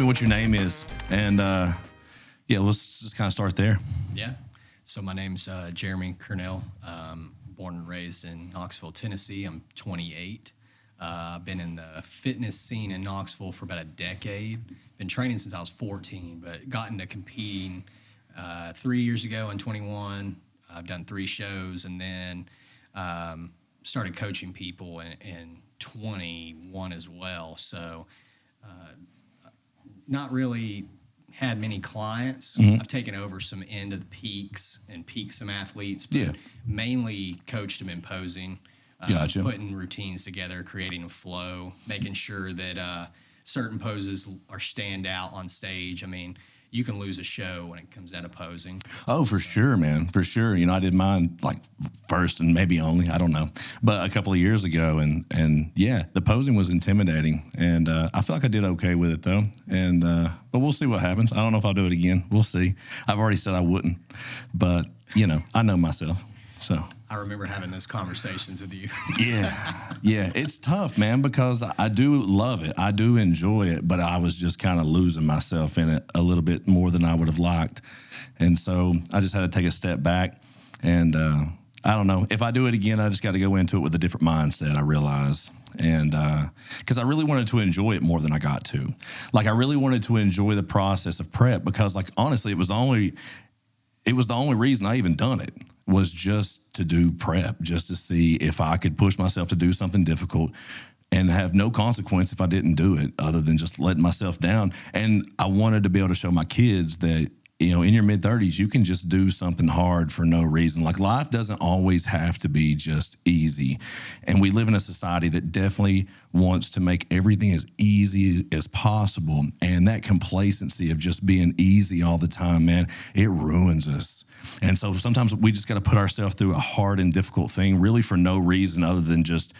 me what your name is, and yeah, let's just kind of start there. Yeah. So my name's Jeremy Kernell. Born and raised in Knoxville, Tennessee. I'm 28. I've been in the fitness scene in Knoxville for about a decade. Been training since I was 14, but got into competing 3 years ago in 21. I've done 3 shows, and then started coaching people in 21 as well. So not really had many clients. Mm-hmm. I've taken over some end of the peaks and peaked some athletes, but mainly coached them in posing, Gotcha. putting routines together, creating a flow, making sure that certain poses are stand out on stage. I mean, you can lose a show when it comes down to posing. Oh, for sure, man. For sure. You know, I did mine like first and maybe only, I don't know, but a couple of years ago. And yeah, the posing was intimidating. And I feel like I did okay with it though. And, but we'll see what happens. I don't know if I'll do it again. We'll see. I've already said I wouldn't, but you know, I know myself. So I remember having those conversations with you. Yeah, it's tough, man, because I do love it. I do enjoy it, but I was just kind of losing myself in it a little bit more than I would have liked. And so I just had to take a step back. And I don't know. If I do it again, I just got to go into it with a different mindset, I realize. And because I really wanted to enjoy it more than I got to. Like, I really wanted to enjoy the process of prep because, like, honestly, it was the only reason I even done it. Was just to do prep, just to see if I could push myself to do something difficult and have no consequence if I didn't do it other than just letting myself down. And I wanted to be able to show my kids that, you know, in your mid-30s, you can just do something hard for no reason. Like, life doesn't always have to be just easy. And we live in a society that definitely wants to make everything as easy as possible. And that complacency of just being easy all the time, man, it ruins us. And so sometimes we just got to put ourselves through a hard and difficult thing really for no reason other than just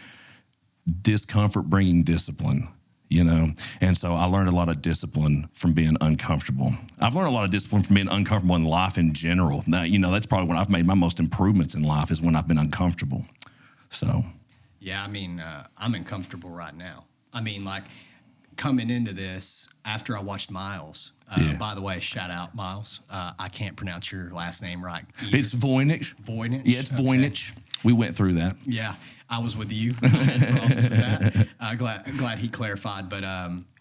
discomfort bringing discipline. You know, and so I learned a lot of discipline from being uncomfortable. I've learned a lot of discipline from being uncomfortable in life in general. Now, you know, that's probably when I've made my most improvements in life is when I've been uncomfortable. So, yeah, I mean, I'm uncomfortable right now. I mean, like coming into this after I watched Miles. By the way, shout out Miles. I can't pronounce your last name right either. It's Voynich. Voynich? Yeah, it's Voynich. We went through that. Yeah. I was with you. I had problems with that. Glad he clarified. But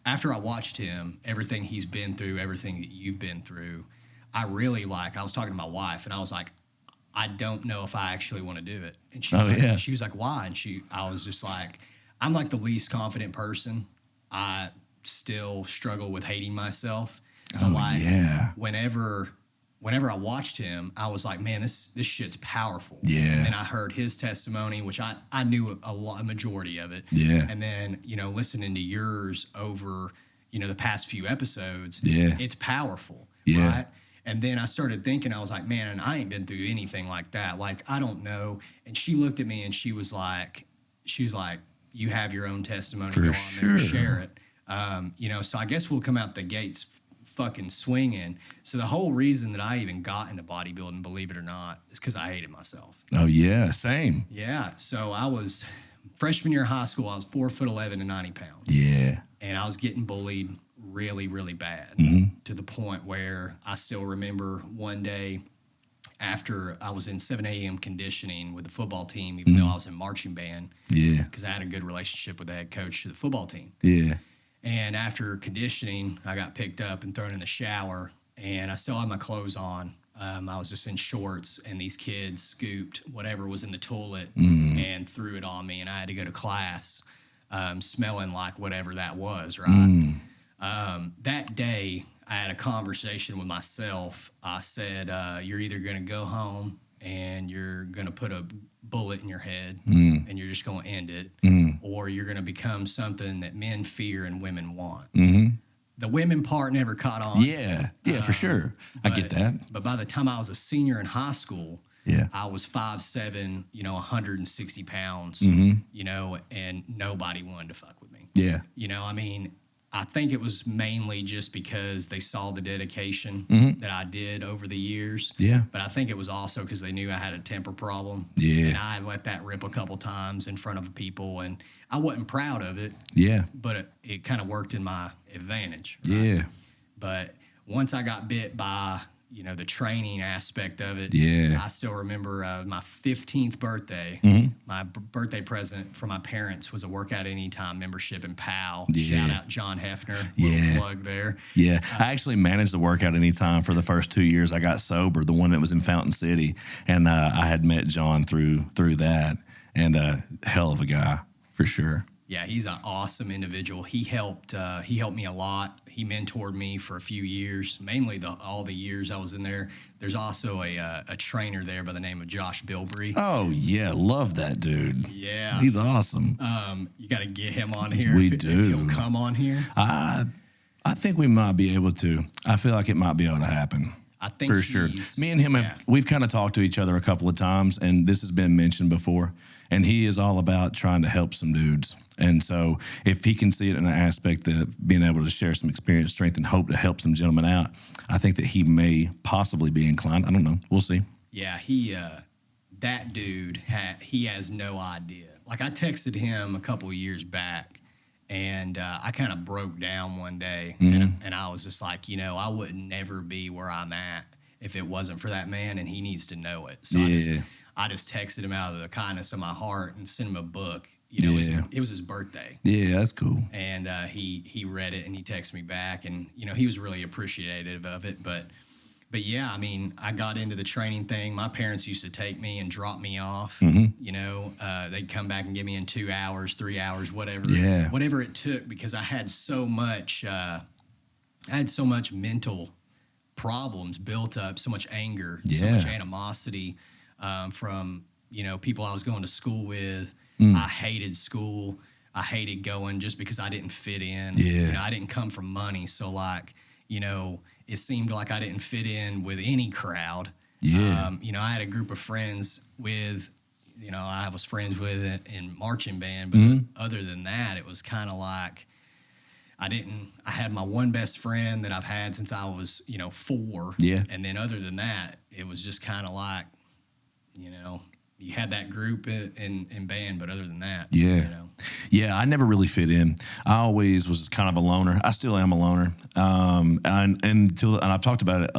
after I watched him, everything he's been through, everything that you've been through, I really I was talking to my wife, and I was like, I don't know if I actually want to do it. And she was like, why? And I was just like, I'm like the least confident person. I still struggle with hating myself. So whenever I watched him, I was like, man, this shit's powerful. Yeah. And I heard his testimony, which I knew a majority of it. Yeah. And then, you know, listening to yours over, you know, the past few episodes, it's powerful. Yeah. Right? And then I started thinking, I was like, man, and I ain't been through anything like that. Like, I don't know. And she looked at me and she was like, you have your own testimony. For Go on sure. there and share it. You know, so I guess we'll come out the gates fucking swinging. So the whole reason that I even got into bodybuilding, believe it or not, is because I hated myself. Oh, yeah, same. Yeah. So I was freshman year of high school. I was 4'11" and 90 pounds. Yeah. And I was getting bullied really, really bad to the point where I still remember one day after I was in 7 a.m. conditioning with the football team, even though I was in marching band. Yeah. Because I had a good relationship with the head coach of the football team. Yeah. And after conditioning, I got picked up and thrown in the shower, and I still had my clothes on. I was just in shorts, and these kids scooped whatever was in the toilet and threw it on me, and I had to go to class smelling like whatever that was, right? That day, I had a conversation with myself. I said, you're either going to go home and you're going to put a bullet in your head and you're just going to end it, or you're going to become something that men fear and women want. The women part never caught on. Yeah, for sure. I get that. But by the time I was a senior in high school, I was 5'7", 160 pounds, you know, and nobody wanted to fuck with me. Yeah. You know, I mean, I think it was mainly just because they saw the dedication that I did over the years. Yeah. But I think it was also because they knew I had a temper problem. Yeah. And I let that rip a couple times in front of people, and I wasn't proud of it. Yeah. But it kind of worked in my advantage. Right? Yeah. But once I got bit by, the training aspect of it, I still remember my 15th birthday. My birthday present from my parents was a Workout Anytime membership in PAL. Shout out John Hefner. Little plug there. Yeah. I actually managed the Workout Anytime for the first 2 years I got sober, the one that was in Fountain City. And I had met John through that, and hell of a guy for sure. Yeah, he's an awesome individual. He helped me a lot. He mentored me for a few years, mainly all the years I was in there. There's also a trainer there by the name of Josh Bilbrey. Oh, yeah. Love that dude. Yeah. He's awesome. You got to get him on here. We if do. He'll come on here. I think we might be able to. I feel like it might be able to happen. I think for sure. Me and him we've kind of talked to each other a couple of times, and this has been mentioned before. And he is all about trying to help some dudes. And so if he can see it in an aspect of being able to share some experience, strength, and hope to help some gentlemen out, I think that he may possibly be inclined. I don't know. We'll see. Yeah, that dude, he has no idea. Like, I texted him a couple of years back, and I kind of broke down one day, and I was just like, I would never be where I'm at if it wasn't for that man, and he needs to know it. So I just texted him out of the kindness of my heart and sent him a book. It was his birthday. Yeah, that's cool. And he read it, and he texted me back, and he was really appreciative of it. But yeah, I mean, I got into the training thing. My parents used to take me and drop me off. They'd come back and get me in 2 hours, 3 hours, whatever it took, because I had so much mental problems built up, so much anger, so much animosity from people I was going to school with. I hated school. I hated going just because I didn't fit in. I didn't come from money, so it seemed like I didn't fit in with any crowd. I had a group of friends I was friends with in marching band, but other than that, it was kind of like I had my one best friend that I've had since I was, 4. And then other than that, it was just kind of like, you had that group in band, but other than that, Yeah, I never really fit in. I always was kind of a loner. I still am a loner. And I've talked about it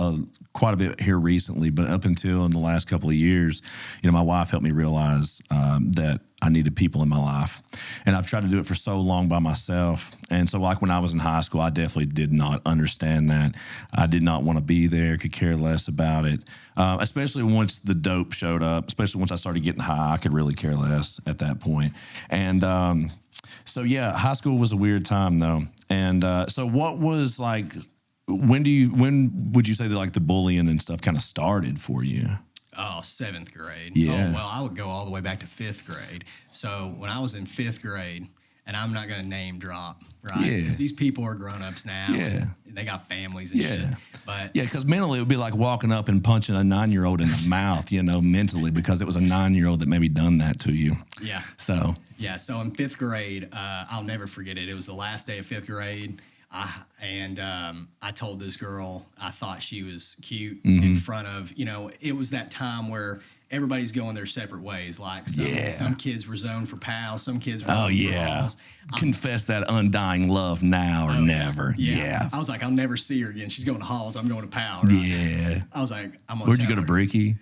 quite a bit here recently, but up until in the last couple of years, my wife helped me realize that I needed people in my life. And I've tried to do it for so long by myself. And so like when I was in high school, I definitely did not understand that. I did not want to be there, could care less about it. Especially once the dope showed up, especially once I started getting high, I could really care less at that point. And so, high school was a weird time though. And so what was like, when would you say that like the bullying and stuff kind of started for you? Oh, 7th grade. Yeah. Oh, well, I would go all the way back to 5th grade. So when I was in 5th grade, and I'm not going to name drop, right? Yeah. Because these people are grown-ups now. Yeah. And they got families and shit. But because mentally it would be like walking up and punching a 9-year-old in the mouth, mentally, because it was a 9-year-old that maybe done that to you. Yeah. So. Yeah, so in 5th grade, I'll never forget it. It was the last day of 5th grade. I told this girl I thought she was cute in front of, it was that time where everybody's going their separate ways. Like some kids were zoned for pals, some kids were zoned for halls. Confess that undying love now or never. Yeah. I was like, I'll never see her again. She's going to halls. I'm going to pal. Right? Yeah. I was like, I'm going to Where'd you go to Bricky?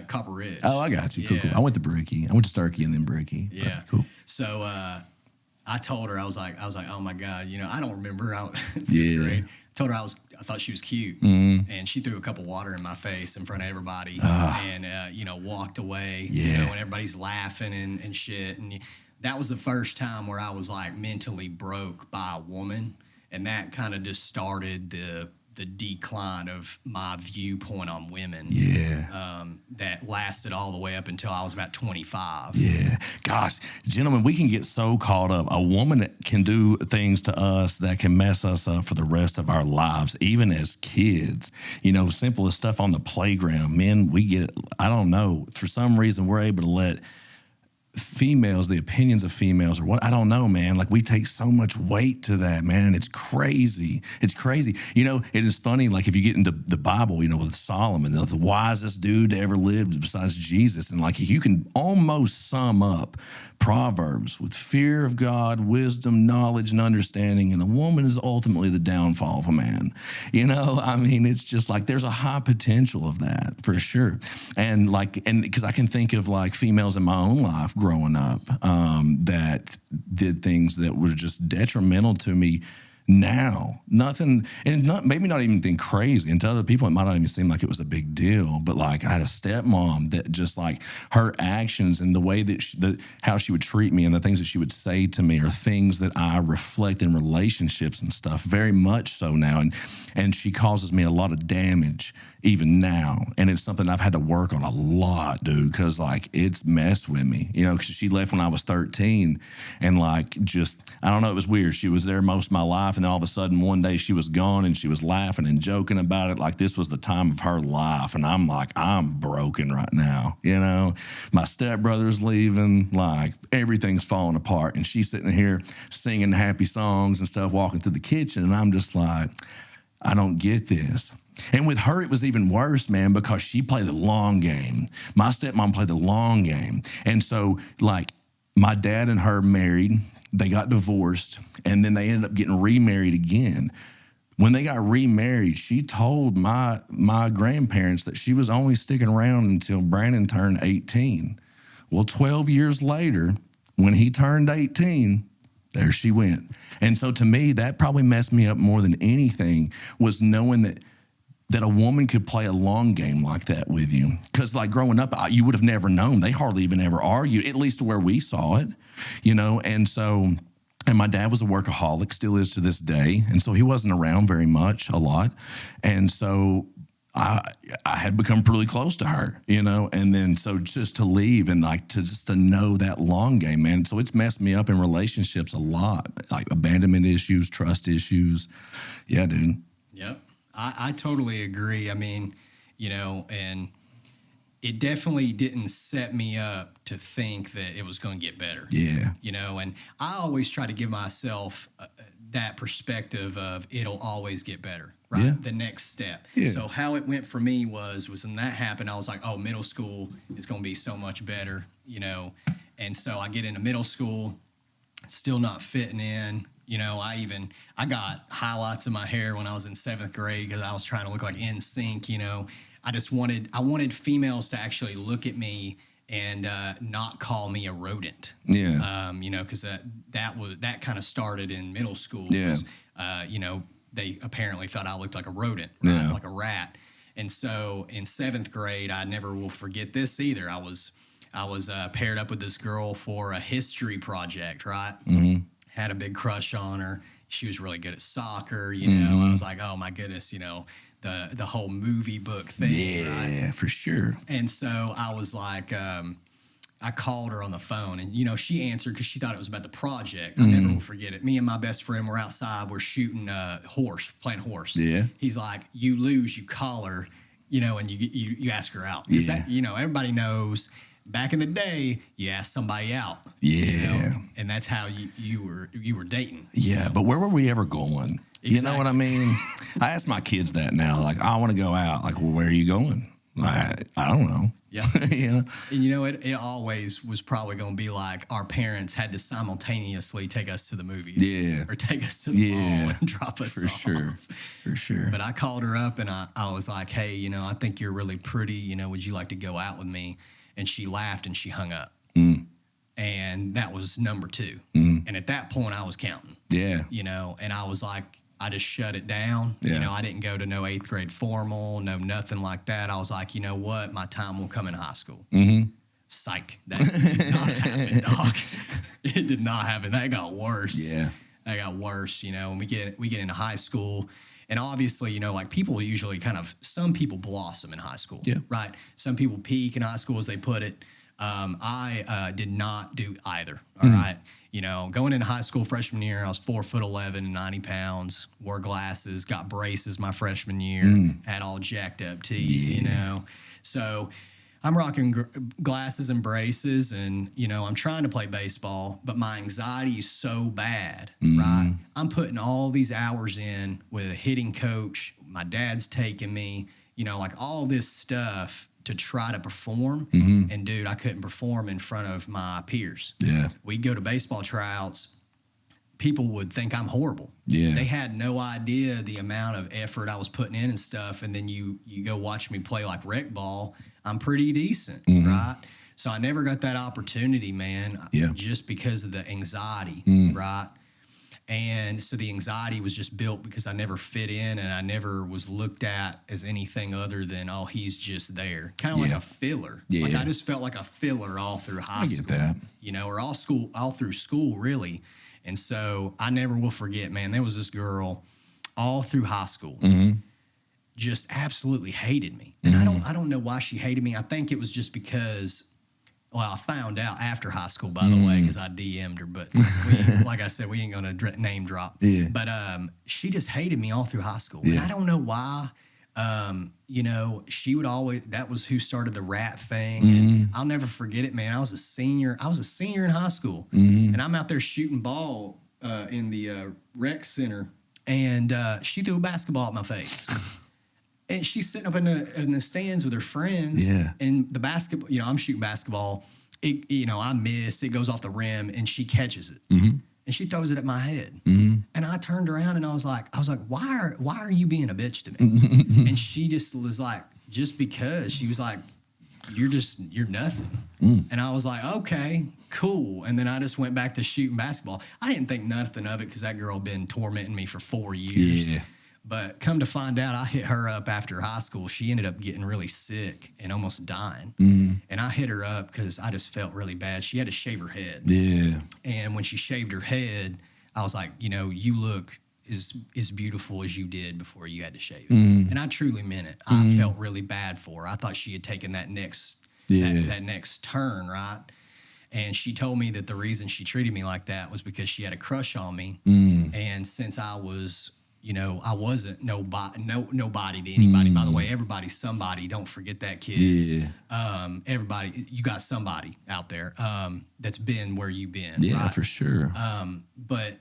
Copper Ridge. Oh, I got you. Cool, cool. I went to Bricky. I went to Starkey and then Bricky. Yeah. Cool. So, I told her, I was like, oh my God, I don't remember out fifth Yeah. grade. I told her I thought she was cute, and she threw a cup of water in my face in front of everybody, and walked away. And everybody's laughing and shit. And that was the first time where I was like mentally broke by a woman, and that kind of just started the decline of my viewpoint on women. Yeah. That lasted all the way up until I was about 25. Yeah. Gosh, gentlemen, we can get so caught up. A woman can do things to us that can mess us up for the rest of our lives, even as kids. Simple as stuff on the playground. Men, we get, I don't know, for some reason we're able to let females, the opinions of females, or what, I don't know, man. Like, we take so much weight to that, man, and it's crazy. It's crazy. You know, it is funny, like, if you get into the Bible, you know, with Solomon, the wisest dude to ever lived besides Jesus, and like, you can almost sum up Proverbs with fear of God, wisdom, knowledge, and understanding, and a woman is ultimately the downfall of a man. You know, I mean, it's just like, there's a high potential of that for sure. And like, and because I can think of like females in my own life growing up that did things that were just detrimental to me. Now, nothing, and not maybe not even think crazy. And to other people, it might not even seem like it was a big deal. But like, I had a stepmom that just like her actions and the way that how she would treat me and the things that she would say to me are things that I reflect in relationships and stuff very much so now. And she causes me a lot of damage even now. And it's something I've had to work on a lot, dude, because like, it's messed with me, you know, because she left when I was 13 and like, just, I don't know, it was weird. She was there most of my life. And then all of a sudden one day she was gone and she was laughing and joking about it. Like, this was the time of her life. And I'm like, I'm broken right now. You know, my stepbrother's leaving, like everything's falling apart. And she's sitting here singing happy songs and stuff, walking through the kitchen. And I'm just like, I don't get this. And with her, it was even worse, man, because she played the long game. My stepmom played the long game. And so, like, my dad and her married, they got divorced, and then they ended up getting remarried again. When they got remarried, she told my grandparents that she was only sticking around until Brandon turned 18. Well, 12 years later, when he turned 18, there she went. And so to me, that probably messed me up more than anything, was knowing that a woman could play a long game like that with you. Because like growing up, you would have never known. They hardly even ever argued, at least where we saw it, you know. And so, and my dad was a workaholic, still is to this day. And so he wasn't around very much, a lot. And so I had become really close to her, you know. And then so just to leave and like to know that long game, man. So it's messed me up in relationships a lot, like abandonment issues, trust issues. Yeah, dude. Yep. I totally agree. I mean, you know, and it definitely didn't set me up to think that it was going to get better. Yeah. You know, and I always try to give myself that perspective of it'll always get better, right? Yeah. The next step. Yeah. So how it went for me was when that happened, I was like, oh, middle school is going to be so much better, you know. And so I get into middle school, still not fitting in. You know, I got highlights in my hair when I was in 7th grade because I was trying to look like NSYNC, you know. I wanted females to actually look at me and not call me a rodent. Yeah. You know, because that kind of started in middle school. Yeah. You know, they apparently thought I looked like a rodent, right? Yeah. Like a rat. And so in 7th grade, I never will forget this either. I was paired up with this girl for a history project, right? Mm-hmm. Had a big crush on her. She was really good at soccer, you know. Mm-hmm. I was like, oh my goodness, you know, the whole movie book thing. Yeah, right? For sure. And so I was like, I called her on the phone, and you know, she answered because she thought it was about the project. I never will forget it. Me and my best friend were outside. We're shooting playing horse. Yeah. He's like, you lose, you call her, you know, and you ask her out. Yeah. That, you know, everybody knows. Back in the day, you asked somebody out. Yeah. You know, and that's how you were dating. Yeah, you know? but where were we ever going? Exactly. You know what I mean? I ask my kids that now. Like, I want to go out. Like, well, where are you going? Like, I don't know. Yeah. Yeah. And you know, it always was probably going to be like our parents had to simultaneously take us to the movies. Yeah. Or take us to the mall and drop us off. For sure. But I called her up and I was like, hey, you know, I think you're really pretty. You know, would you like to go out with me? And she laughed and she hung up. Mm. And that was number 2. Mm. And at that point, I was counting. Yeah. You know, and I was like, I just shut it down. Yeah. You know, I didn't go to no 8th grade formal, no nothing like that. I was like, you know what? My time will come in high school. Mm-hmm. Psych. That did not happen, dog. It did not happen. That got worse. Yeah. That got worse, you know, when we get into high school. And obviously, you know, like people usually some people blossom in high school, right? Some people peak in high school, as they put it. I did not do either, all right? You know, going into high school freshman year, I was 4'11" and 90 pounds, wore glasses, got braces my freshman year, had all jacked up teeth, you know? So I'm rocking glasses and braces, and I'm trying to play baseball, but my anxiety is so bad, right? I'm putting all these hours in with a hitting coach. My dad's taking me, like all this stuff to try to perform. And dude, I couldn't perform in front of my peers. Yeah. We'd go to baseball tryouts. People would think I'm horrible. Yeah. They had no idea the amount of effort I was putting in and stuff. And then you go watch me play like rec ball. I'm pretty decent, right? So I never got that opportunity, man, just because of the anxiety, right? And so the anxiety was just built because I never fit in, and I never was looked at as anything other than, oh, he's just there. Kind of like a filler. Yeah. Like I just felt like a filler all through high school. I get that. Or all through school, really. And so I never will forget, man, there was this girl all through high school just absolutely hated me. And I don't know why she hated me. I think it was just because, well, I found out after high school, by the way, because I DM'd her. But like I said, we ain't going to name drop. Yeah. But she just hated me all through high school. Yeah. And I don't know why. She would always, that was who started the rap thing. And I'll never forget it, man. I was a senior in high school, and I'm out there shooting ball in the rec center, and she threw a basketball at my face. And she's sitting up in the stands with her friends. Yeah. And the basketball, I'm shooting basketball. I miss, it goes off the rim, and she catches it. And she throws it at my head. And I turned around and I was like, why are you being a bitch to me? And she just was like, just because. She was like, you're nothing. And I was like, okay, cool. And then I just went back to shooting basketball. I didn't think nothing of it because that girl had been tormenting me for 4 years. Yeah. But come to find out, I hit her up after high school. She ended up getting really sick and almost dying. And I hit her up because I just felt really bad. She had to shave her head. Yeah. And when she shaved her head, I was like, you look as beautiful as you did before you had to shave it. And I truly meant it. I felt really bad for her. I thought she had taken that next turn, right? And she told me that the reason she treated me like that was because she had a crush on me. And since I was... I wasn't nobody to anybody. By the way, everybody's somebody. Don't forget that, kids. Yeah. Everybody, you got somebody out there that's been where you've been. Yeah, right? for sure. But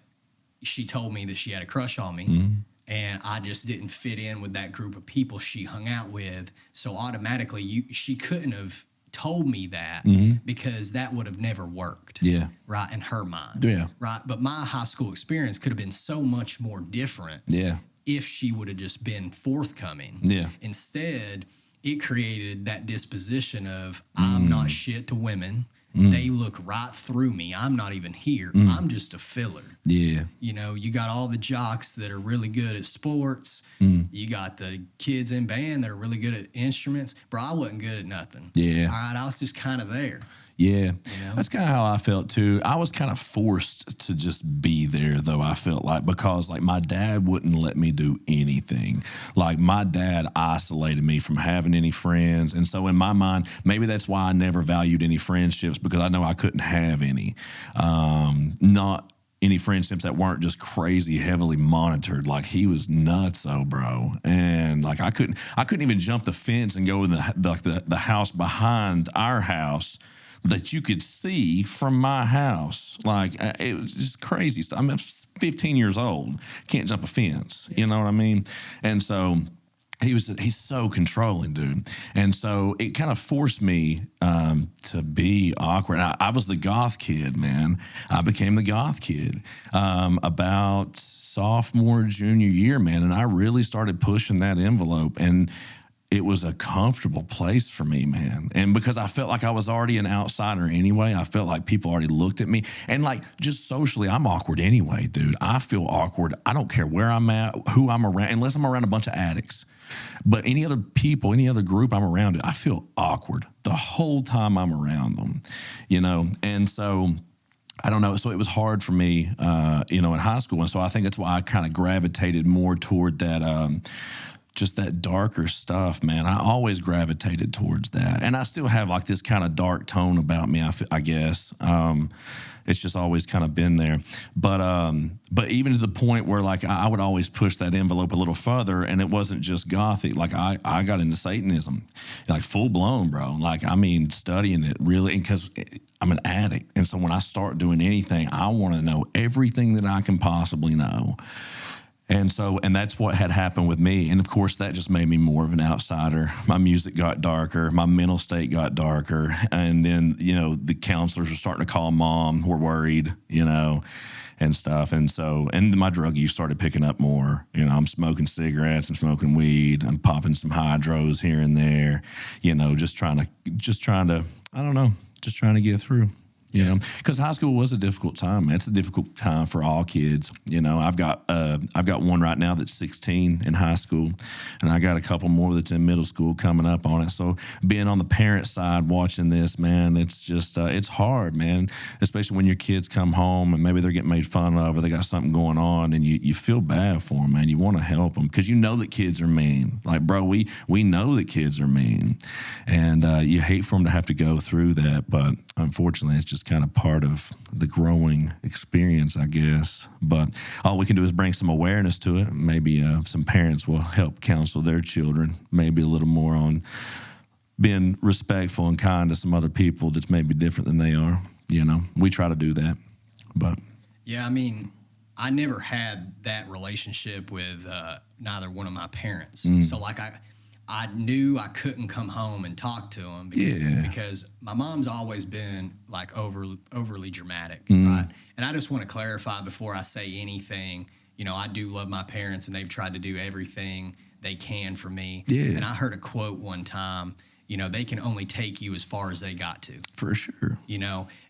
she told me that she had a crush on me, and I just didn't fit in with that group of people she hung out with. So automatically, she couldn't have told me that because that would have never worked. Yeah. Right, in her mind. Yeah. Right, but my high school experience could have been so much more different. Yeah. If she would have just been forthcoming. Yeah. Instead, it created that disposition of I'm not shit to women. They look right through me. I'm not even here. I'm just a filler. Yeah. You got all the jocks that are really good at sports. You got the kids in band that are really good at instruments. Bro, I wasn't good at nothing. Yeah. All right, I was just kind of there. Yeah. That's kind of how I felt too. I was kind of forced to just be there though, I felt like, because like my dad wouldn't let me do anything. Like my dad isolated me from having any friends. And so in my mind, maybe that's why I never valued any friendships, because I know I couldn't have any. Not any friendships that weren't just crazy heavily monitored. Like he was nutso, bro. And like I couldn't even jump the fence and go in the house behind our house that you could see from my house. Like it was just crazy stuff. I'm 15 years old, can't jump a fence. You know what I mean? And so he's so controlling, dude. And so it kind of forced me to be awkward. I was the goth kid, man. I became the goth kid about sophomore, junior year, man. And I really started pushing that envelope, and it was a comfortable place for me, man. And because I felt like I was already an outsider anyway, I felt like people already looked at me. And like just socially, I'm awkward anyway, dude. I feel awkward. I don't care where I'm at, who I'm around, unless I'm around a bunch of addicts. But any other people, any other group I'm around, I feel awkward the whole time I'm around them, And so I don't know. So it was hard for me, in high school. And so I think that's why I kind of gravitated more toward that, just that darker stuff, man. I always gravitated towards that. And I still have like this kind of dark tone about me, I guess. It's just always kind of been there. But even to the point where like I would always push that envelope a little further, and it wasn't just Gothic. Like I got into Satanism, like full blown, bro. Like, I mean, studying it really, because I'm an addict. And so when I start doing anything, I want to know everything that I can possibly know. And that's what had happened with me. And of course, that just made me more of an outsider. My music got darker. My mental state got darker. And then, the counselors were starting to call Mom. We're worried, and stuff. And my drug use started picking up more. I'm smoking cigarettes. I'm smoking weed. I'm popping some hydros here and there, just trying to, I don't know, just trying to get through. Because high school was a difficult time. It's a difficult time for all kids. I've got one right now that's 16 in high school, and I got a couple more that's in middle school coming up on it. So being on the parent side watching this, man, it's just it's hard, man. Especially when your kids come home and maybe they're getting made fun of or they got something going on, and you feel bad for them, man. You want to help them because that kids are mean. Like, bro, we know that kids are mean, and you hate for them to have to go through that, but unfortunately, it's just kind of part of the growing experience, I guess. But all we can do is bring some awareness to it. Maybe some parents will help counsel their children, maybe a little more on being respectful and kind to some other people that's maybe different than they are. We try to do that. But yeah, I mean, I never had that relationship with neither one of my parents. So like I knew I couldn't come home and talk to them because my mom's always been like overly dramatic, right? And I just want to clarify before I say anything, I do love my parents and they've tried to do everything they can for me. Yeah. And I heard a quote one time, they can only take you as far as they got to. For sure.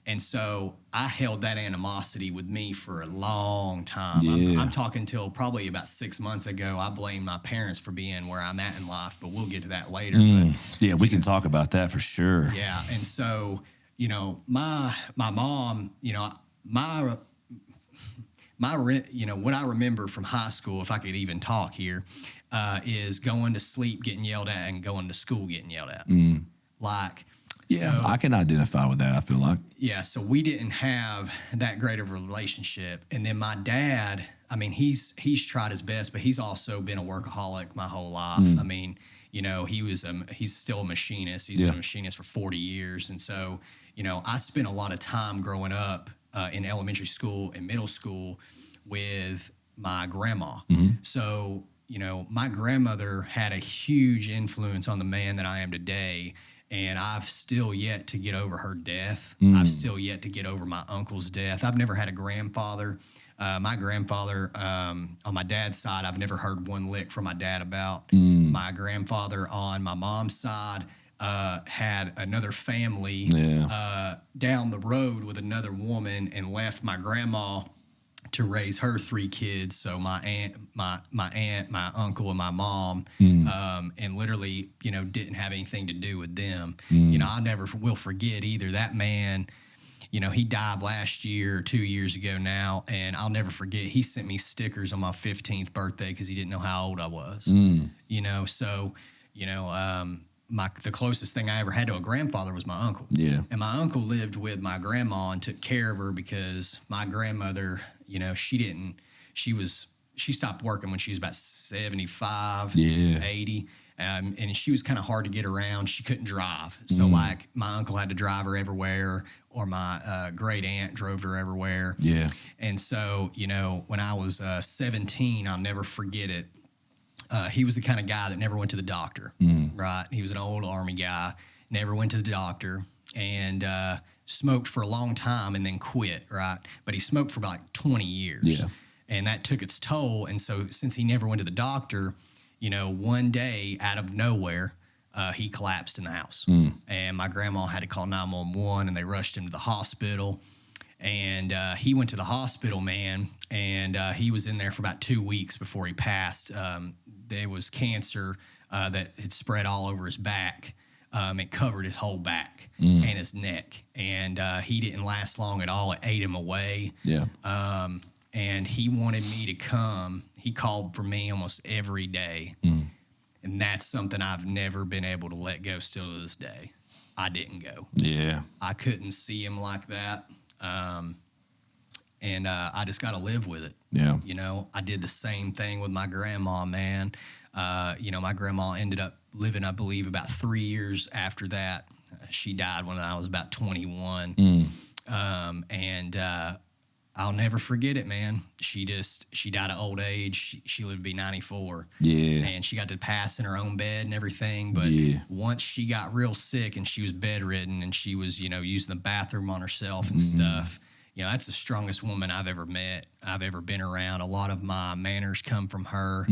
And so I held that animosity with me for a long time. Yeah. I'm talking till probably about 6 months ago. I blamed my parents for being where I'm at in life, but we'll get to that later. But, yeah, we can talk about that for sure. Yeah. And so, my mom, what I remember from high school, if I could even talk here, is going to sleep, getting yelled at, and going to school, getting yelled at. Yeah, I can identify with that, I feel like. Yeah, so we didn't have that great of a relationship. And then my dad, I mean, he's tried his best, but he's also been a workaholic my whole life. I mean, he's still a machinist. He's been a machinist for 40 years. And so, I spent a lot of time growing up in elementary school and middle school with my grandma. So, my grandmother had a huge influence on the man that I am today. And I've still yet to get over her death. I've still yet to get over my uncle's death. I've never had a grandfather. My grandfather, on my dad's side, I've never heard one lick from my dad about. My grandfather on my mom's side had another family down the road with another woman and left my grandma to raise her 3 kids. So my aunt, my uncle, and my mom, and literally, didn't have anything to do with them. I never will forget either. That man, he died last year or 2 years ago now, and I'll never forget. He sent me stickers on my 15th birthday because he didn't know how old I was. So, the closest thing I ever had to a grandfather was my uncle. Yeah. And my uncle lived with my grandma and took care of her because my grandmother, she stopped working when she was about 75, 80. And she was kind of hard to get around. She couldn't drive. So like my uncle had to drive her everywhere, or my great aunt drove her everywhere. Yeah. And so, when I was 17, I'll never forget it. He was the kind of guy that never went to the doctor, right? He was an old Army guy, never went to the doctor, and smoked for a long time and then quit, right? But he smoked for about like 20 years. Yeah. And that took its toll. And so since he never went to the doctor, one day out of nowhere, he collapsed in the house. And my grandma had to call 911, and they rushed him to the hospital. And he went to the hospital, man, and he was in there for about 2 weeks before he passed. There was cancer that had spread all over his back. It covered his whole back and his neck. And he didn't last long at all. It ate him away. Yeah. And he wanted me to come. He called for me almost every day. And that's something I've never been able to let go still to this day. I didn't go. Yeah. I couldn't see him like that. And I just got to live with it. Yeah. You know, I did the same thing with my grandma, man. You know, my grandma ended up living, I believe, about 3 years after that. She died when I was about 21. And I'll never forget it, man. She died of old age. She lived to be 94. Yeah. And she got to pass in her own bed and everything. But once she got real sick and she was bedridden and she was, you know, using the bathroom on herself and stuff, you know, that's the strongest woman I've ever met, I've ever been around. A lot of my manners come from her.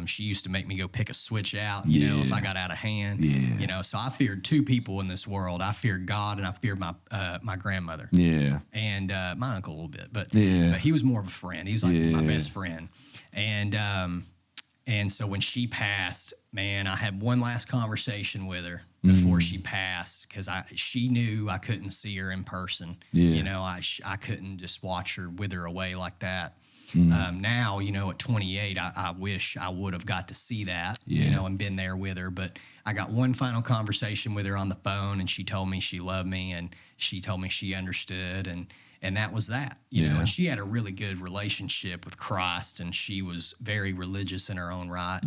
She used to make me go pick a switch out, you know, if I got out of hand. You know, so I feared two people in this world. I feared God and I feared my grandmother. And my uncle a little bit. But he was more of a friend. He was like my best friend. And so when she passed, man, I had one last conversation with her before she passed because she knew I couldn't see her in person. You know, I couldn't just watch her wither away like that. Now, you know, at 28, I wish I would have got to see that, you know, and been there with her. But I got one final conversation with her on the phone, and she told me she loved me, and she told me she understood, and that was that, you know. And she had a really good relationship with Christ, and she was very religious in her own right.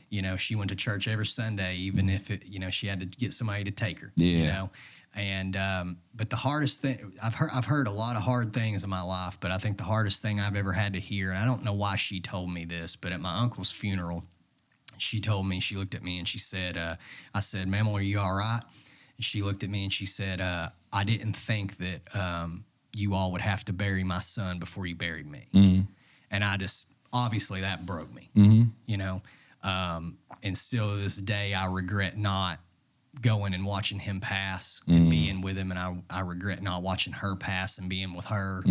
You know, she went to church every Sunday, even if it, you know, she had to get somebody to take her. You know. And but the hardest thing I've heard a lot of hard things in my life, but I think the hardest thing I've ever had to hear, and I don't know why she told me this, but at my uncle's funeral, she told me, she looked at me and she said, I said, "Ma'am, are you all right?" And she looked at me and she said, "I didn't think that you all would have to bury my son before you buried me." And I just, obviously that broke me, you know, and still to this day, I regret not going and watching him pass and being with him, and I regret not watching her pass and being with her,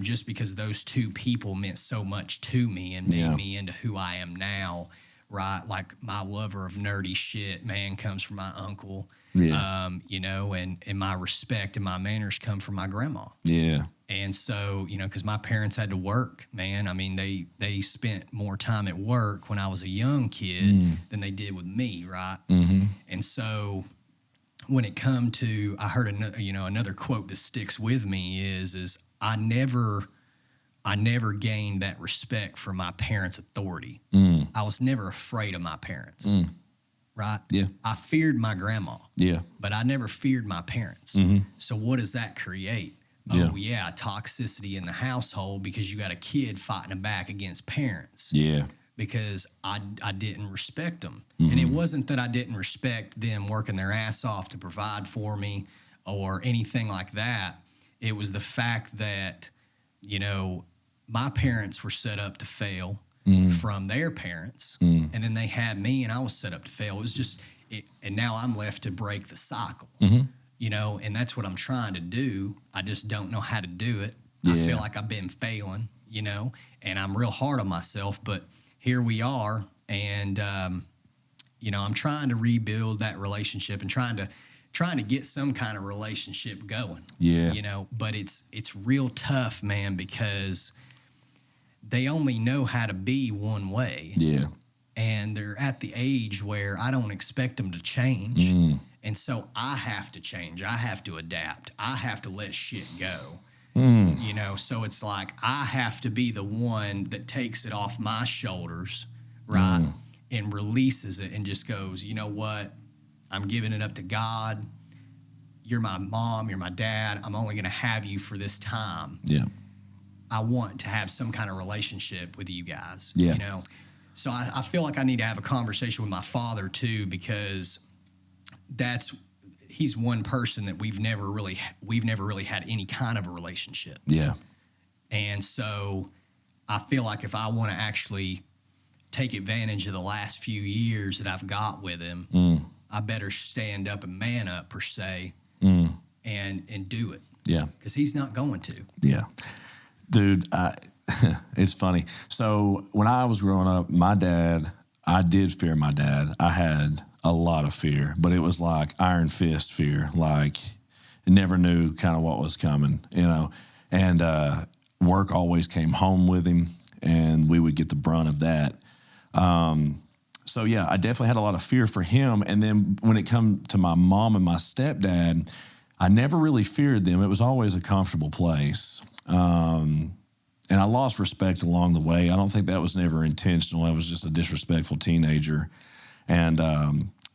just because those two people meant so much to me and made me into who I am now, right? Like my lover of nerdy shit, man, comes from my uncle, you know, and my respect and my manners come from my grandma. And so, you know, because my parents had to work, man. I mean, they spent more time at work when I was a young kid than they did with me, right? And so when it come to, I heard another quote that sticks with me is I never gained that respect for my parents' authority. I was never afraid of my parents, right? I feared my grandma, but I never feared my parents. So what does that create? Toxicity in the household because you got a kid fighting back against parents. Because I didn't respect them. And it wasn't that I didn't respect them working their ass off to provide for me or anything like that. It was the fact that, you know, my parents were set up to fail from their parents. And then they had me and I was set up to fail. It was just, and now I'm left to break the cycle. You know, and that's what I'm trying to do. I just don't know how to do it. I feel like I've been failing, you know, and I'm real hard on myself, but here we are. And, you know, I'm trying to rebuild that relationship and trying to get some kind of relationship going, you know, but it's real tough, man, because they only know how to be one way. And they're at the age where I don't expect them to change. And so I have to change. I have to adapt. I have to let shit go. You know, so it's like I have to be the one that takes it off my shoulders, right? And releases it and just goes, you know what? I'm giving it up to God. You're my mom. You're my dad. I'm only going to have you for this time. I want to have some kind of relationship with you guys, you know? So I feel like I need to have a conversation with my father too, because he's one person that we've never really had any kind of a relationship. And so I feel like if I want to actually take advantage of the last few years that I've got with him, I better stand up and man up per se, and do it. Because he's not going to. Dude, it's funny. So when I was growing up, I did fear my dad. I had a lot of fear, but it was like iron fist fear. Like never knew kind of what was coming, you know, and work always came home with him and we would get the brunt of that. so yeah, I definitely had a lot of fear for him. And then when it come to my mom and my stepdad, I never really feared them. It was always a comfortable place. And I lost respect along the way. I don't think that was never intentional. I was just a disrespectful teenager. And,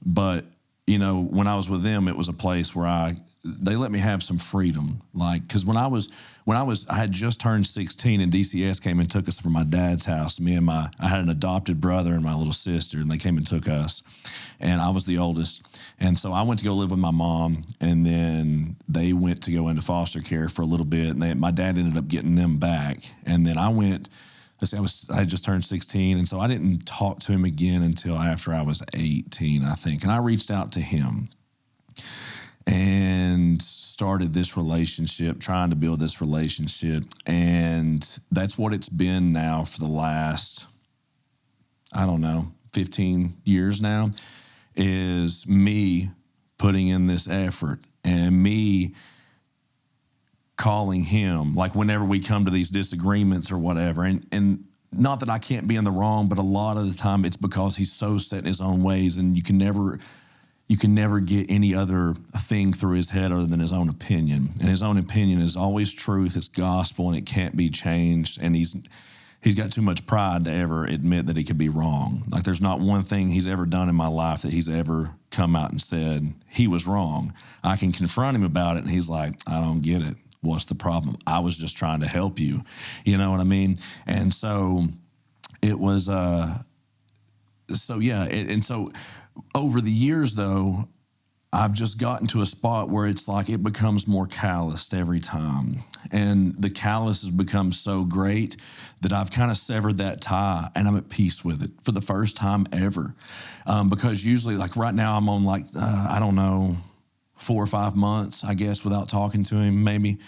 but, you know, when I was with them, it was a place where they let me have some freedom. Like, cause I had just turned 16 and DCS came and took us from my dad's house. I had an adopted brother and my little sister, and they came and took us, and I was the oldest. And so I went to go live with my mom, and then they went to go into foster care for a little bit, and my dad ended up getting them back. And then I had just turned 16, and so I didn't talk to him again until after I was 18, I think. And I reached out to him and started this relationship, trying to build this relationship. And that's what it's been now for the last, 15 years now, is me putting in this effort and me calling him, like whenever we come to these disagreements or whatever. And not that I can't be in the wrong, but a lot of the time it's because he's so set in his own ways, and you can never get any other thing through his head other than his own opinion. And his own opinion is always truth, it's gospel, and it can't be changed. And he's got too much pride to ever admit that he could be wrong. Like, there's not one thing he's ever done in my life that he's ever come out and said he was wrong. I can confront him about it, and he's like, I don't get it. What's the problem? I was just trying to help you. You know what I mean? And so it was, and so over the years, though, I've just gotten to a spot where it's like it becomes more calloused every time. And the callous has become so great that I've kind of severed that tie, and I'm at peace with it for the first time ever. Because usually, like right now, I'm on 4 or 5 months, I guess, without talking to him, maybe.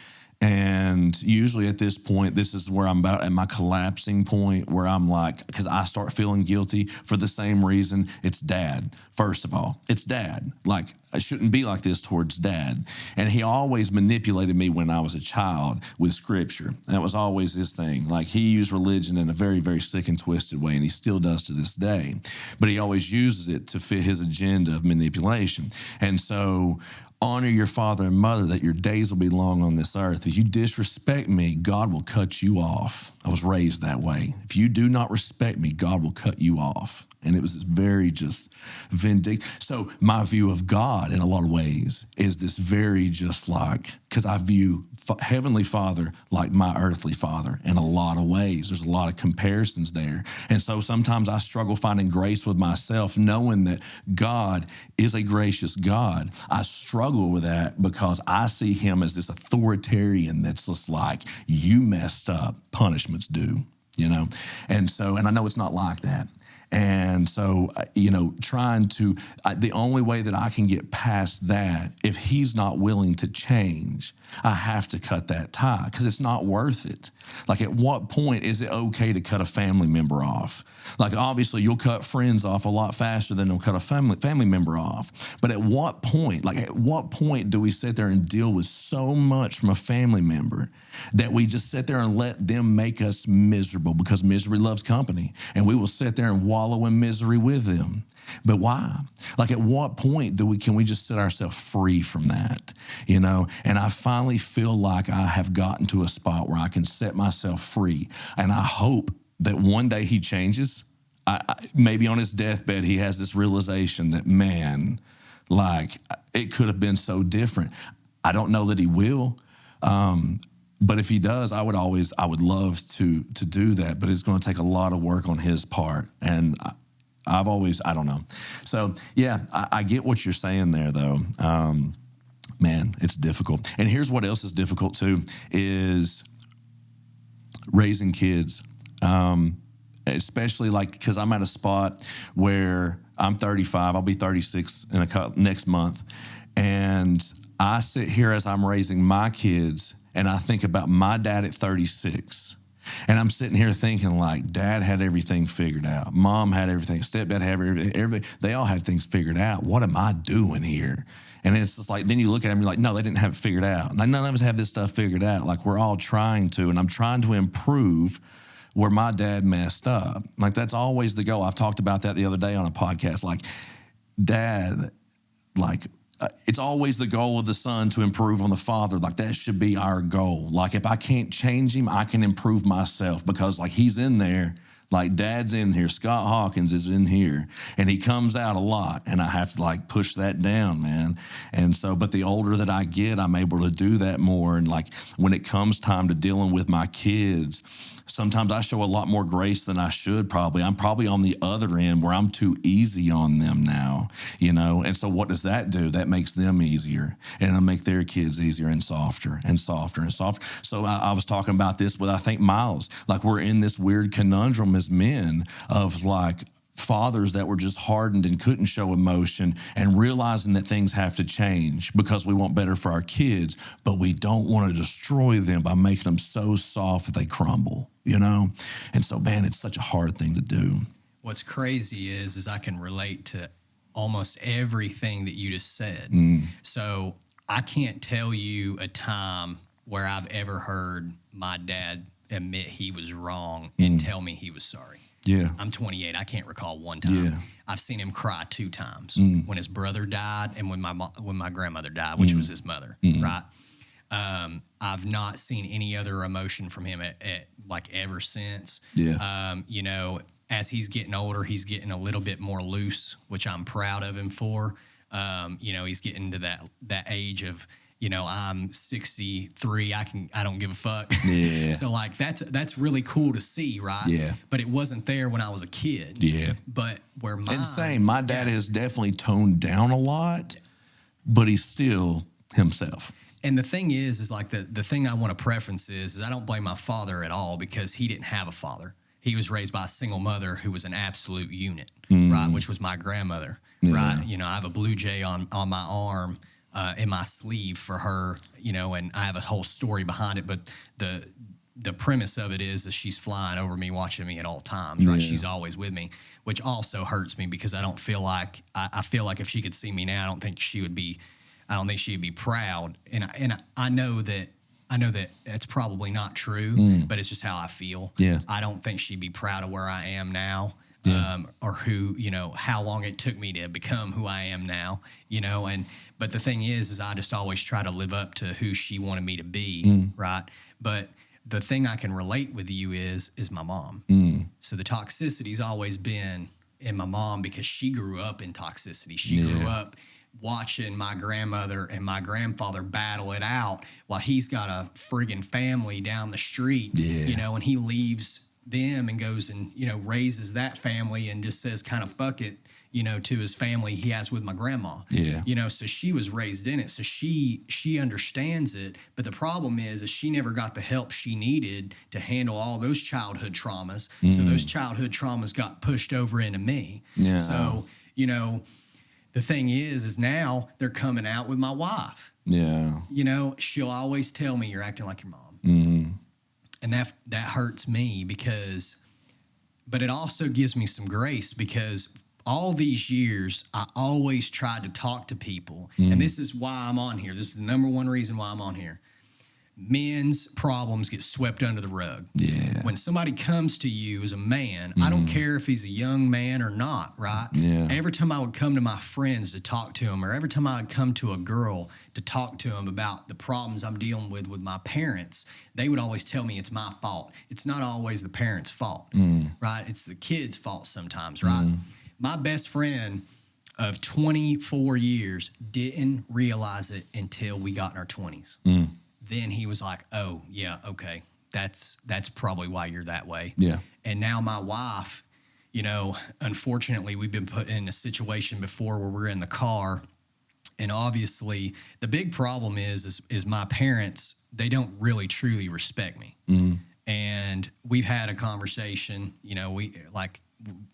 And usually at this point, this is where I'm about at my collapsing point, where I'm like, because I start feeling guilty for the same reason. It's dad, first of all. It's dad. Like, I shouldn't be like this towards dad. And he always manipulated me when I was a child with scripture. That was always his thing. Like, he used religion in a very, very sick and twisted way, and he still does to this day. But he always uses it to fit his agenda of manipulation. And so, honor your father and mother, that your days will be long on this earth. If you disrespect me, God will cut you off. I was raised that way. If you do not respect me, God will cut you off. And it was this very just vindictive. So my view of God in a lot of ways is this very just like, because I view Heavenly Father like my earthly father in a lot of ways. There's a lot of comparisons there. And so sometimes I struggle finding grace with myself, knowing that God is a gracious God. I struggle with that because I see him as this authoritarian that's just like, you messed up, punishment's due, you know? And I know it's not like that. And so, the only way that I can get past that, if he's not willing to change, I have to cut that tie because it's not worth it. Like, at what point is it okay to cut a family member off? Like, obviously, you'll cut friends off a lot faster than you'll cut a family member off. But at what point do we sit there and deal with so much from a family member that we just sit there and let them make us miserable? Because misery loves company, and we will sit there and wallow in misery with them. But why? Like, at what point can we just set ourselves free from that? You know, and I finally feel like I have gotten to a spot where I can set myself free. And I hope that one day he changes. Maybe on his deathbed, he has this realization that, man, like, it could have been so different. I don't know that he will. But if he does, I would love to do that. But it's going to take a lot of work on his part. And I don't know. So, yeah, I get what you're saying there, though. Man, it's difficult. And here's what else is difficult, too, is raising kids. Especially, like, because I'm at a spot where I'm 35. I'll be 36 next month. And I sit here as I'm raising my kids, and I think about my dad at 36. And I'm sitting here thinking, like, dad had everything figured out. Mom had everything. Stepdad had everything. They all had things figured out. What am I doing here? And it's just like, then you look at them, you're like, no, they didn't have it figured out. Like, none of us have this stuff figured out. Like, we're all trying to, and I'm trying to improve where my dad messed up. Like, that's always the goal. I've talked about that the other day on a podcast. Like, dad, like, it's always the goal of the son to improve on the father. Like, that should be our goal. Like, if I can't change him, I can improve myself, because, like, he's in there. Like, dad's in here. Scott Hawkins is in here, and he comes out a lot, and I have to, like, push that down, man. And so, but the older that I get, I'm able to do that more. And, like, when it comes time to dealing with my kids, sometimes I show a lot more grace than I should probably. I'm probably on the other end where I'm too easy on them now, you know? And so what does that do? That makes them easier, and it'll make their kids easier and softer and softer and softer. So I was talking about this with, I think, Miles. Like, we're in this weird conundrum as men of, like, fathers that were just hardened and couldn't show emotion, and realizing that things have to change because we want better for our kids, but we don't want to destroy them by making them so soft that they crumble, you know? And so, man, it's such a hard thing to do. What's crazy is I can relate to almost everything that you just said. So I can't tell you a time where I've ever heard my dad admit he was wrong and tell me he was sorry. Yeah. I'm 28. I can't recall one time. Yeah. I've seen him cry 2 times, when his brother died and when my grandmother died, which was his mother, right? I've not seen any other emotion from him at like ever since. Yeah. You know, as he's getting older, he's getting a little bit more loose, which I'm proud of him for. You know, he's getting to that age of, you know, I'm 63. I don't give a fuck. Yeah. So, like, that's really cool to see, right? Yeah. But it wasn't there when I was a kid. Yeah. But where mine, And same, my dad has definitely toned down a lot, but he's still himself. And the thing is like the thing I want to preference is I don't blame my father at all, because he didn't have a father. He was raised by a single mother who was an absolute unit, right? Which was my grandmother, right? You know, I have a blue jay on my arm, in my sleeve for her, you know, and I have a whole story behind it. But the premise of it is that she's flying over me, watching me at all times, right? She's always with me, which also hurts me, because I don't feel like I feel like if she could see me now, I don't think she'd be proud. And I know that it's probably not true, but it's just how I feel. Yeah. I don't think she'd be proud of where I am now. Or who, you know, how long it took me to become who I am now, you know. But the thing is I just always try to live up to who she wanted me to be, right? But the thing I can relate with you is my mom. So the toxicity's always been in my mom, because she grew up in toxicity. She grew up watching my grandmother and my grandfather battle it out while he's got a friggin' family down the street, you know, and he leaves them and goes and, you know, raises that family and just says kind of fuck it, you know, to his family he has with my grandma. You know, so she was raised in it. So she understands it. But the problem is she never got the help she needed to handle all those childhood traumas. So those childhood traumas got pushed over into me. So, you know, the thing is now they're coming out with my wife. You know, she'll always tell me, you're acting like your mom. And that hurts me, but it also gives me some grace, because all these years I always tried to talk to people. And this is why I'm on here. This is the number one reason why I'm on here. Men's problems get swept under the rug. When somebody comes to you as a man, I don't care if he's a young man or not, right? Every time I would come to my friends to talk to them, or every time I would come to a girl to talk to them about the problems I'm dealing with my parents, they would always tell me it's my fault. It's not always the parents' fault, right? It's the kid's fault sometimes, right? My best friend of 24 years didn't realize it until we got in our 20s. Then he was like, oh, yeah, okay, that's probably why you're that way. And now my wife, you know, unfortunately, we've been put in a situation before where we're in the car, and obviously the big problem is my parents, they don't really truly respect me. And we've had a conversation, you know,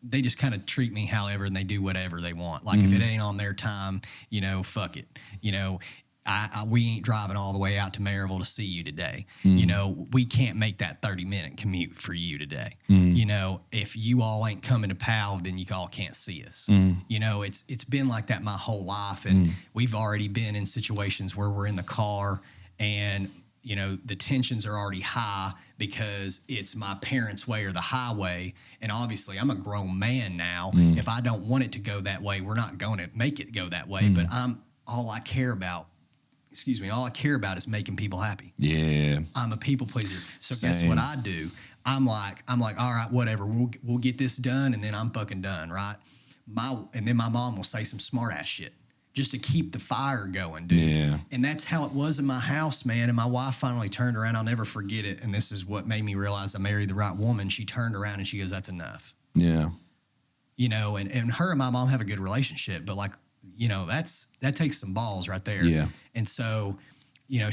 they just kind of treat me however, and they do whatever they want. Like, if it ain't on their time, you know, fuck it. You know, we ain't driving all the way out to Maryville to see you today. You know, we can't make that 30-minute commute for you today. You know, if you all ain't coming to PAL, then you all can't see us. You know, it's been like that my whole life. And we've already been in situations where we're in the car and you know, the tensions are already high because it's my parents' way or the highway. And obviously I'm a grown man now. If I don't want it to go that way, we're not going to make it go that way. But all I care about is making people happy. Yeah. I'm a people pleaser. So Same. guess what I do? I'm like, all right, whatever. We'll get this done, and then I'm fucking done, right? And then my mom will say some smart ass shit just to keep the fire going, dude. Yeah. And that's how it was in my house, man. And my wife finally turned around. I'll never forget it. And this is what made me realize I married the right woman. She turned around and she goes, "That's enough." Yeah. You know, and her and my mom have a good relationship, but like, you know, that takes some balls right there. Yeah. And so, you know,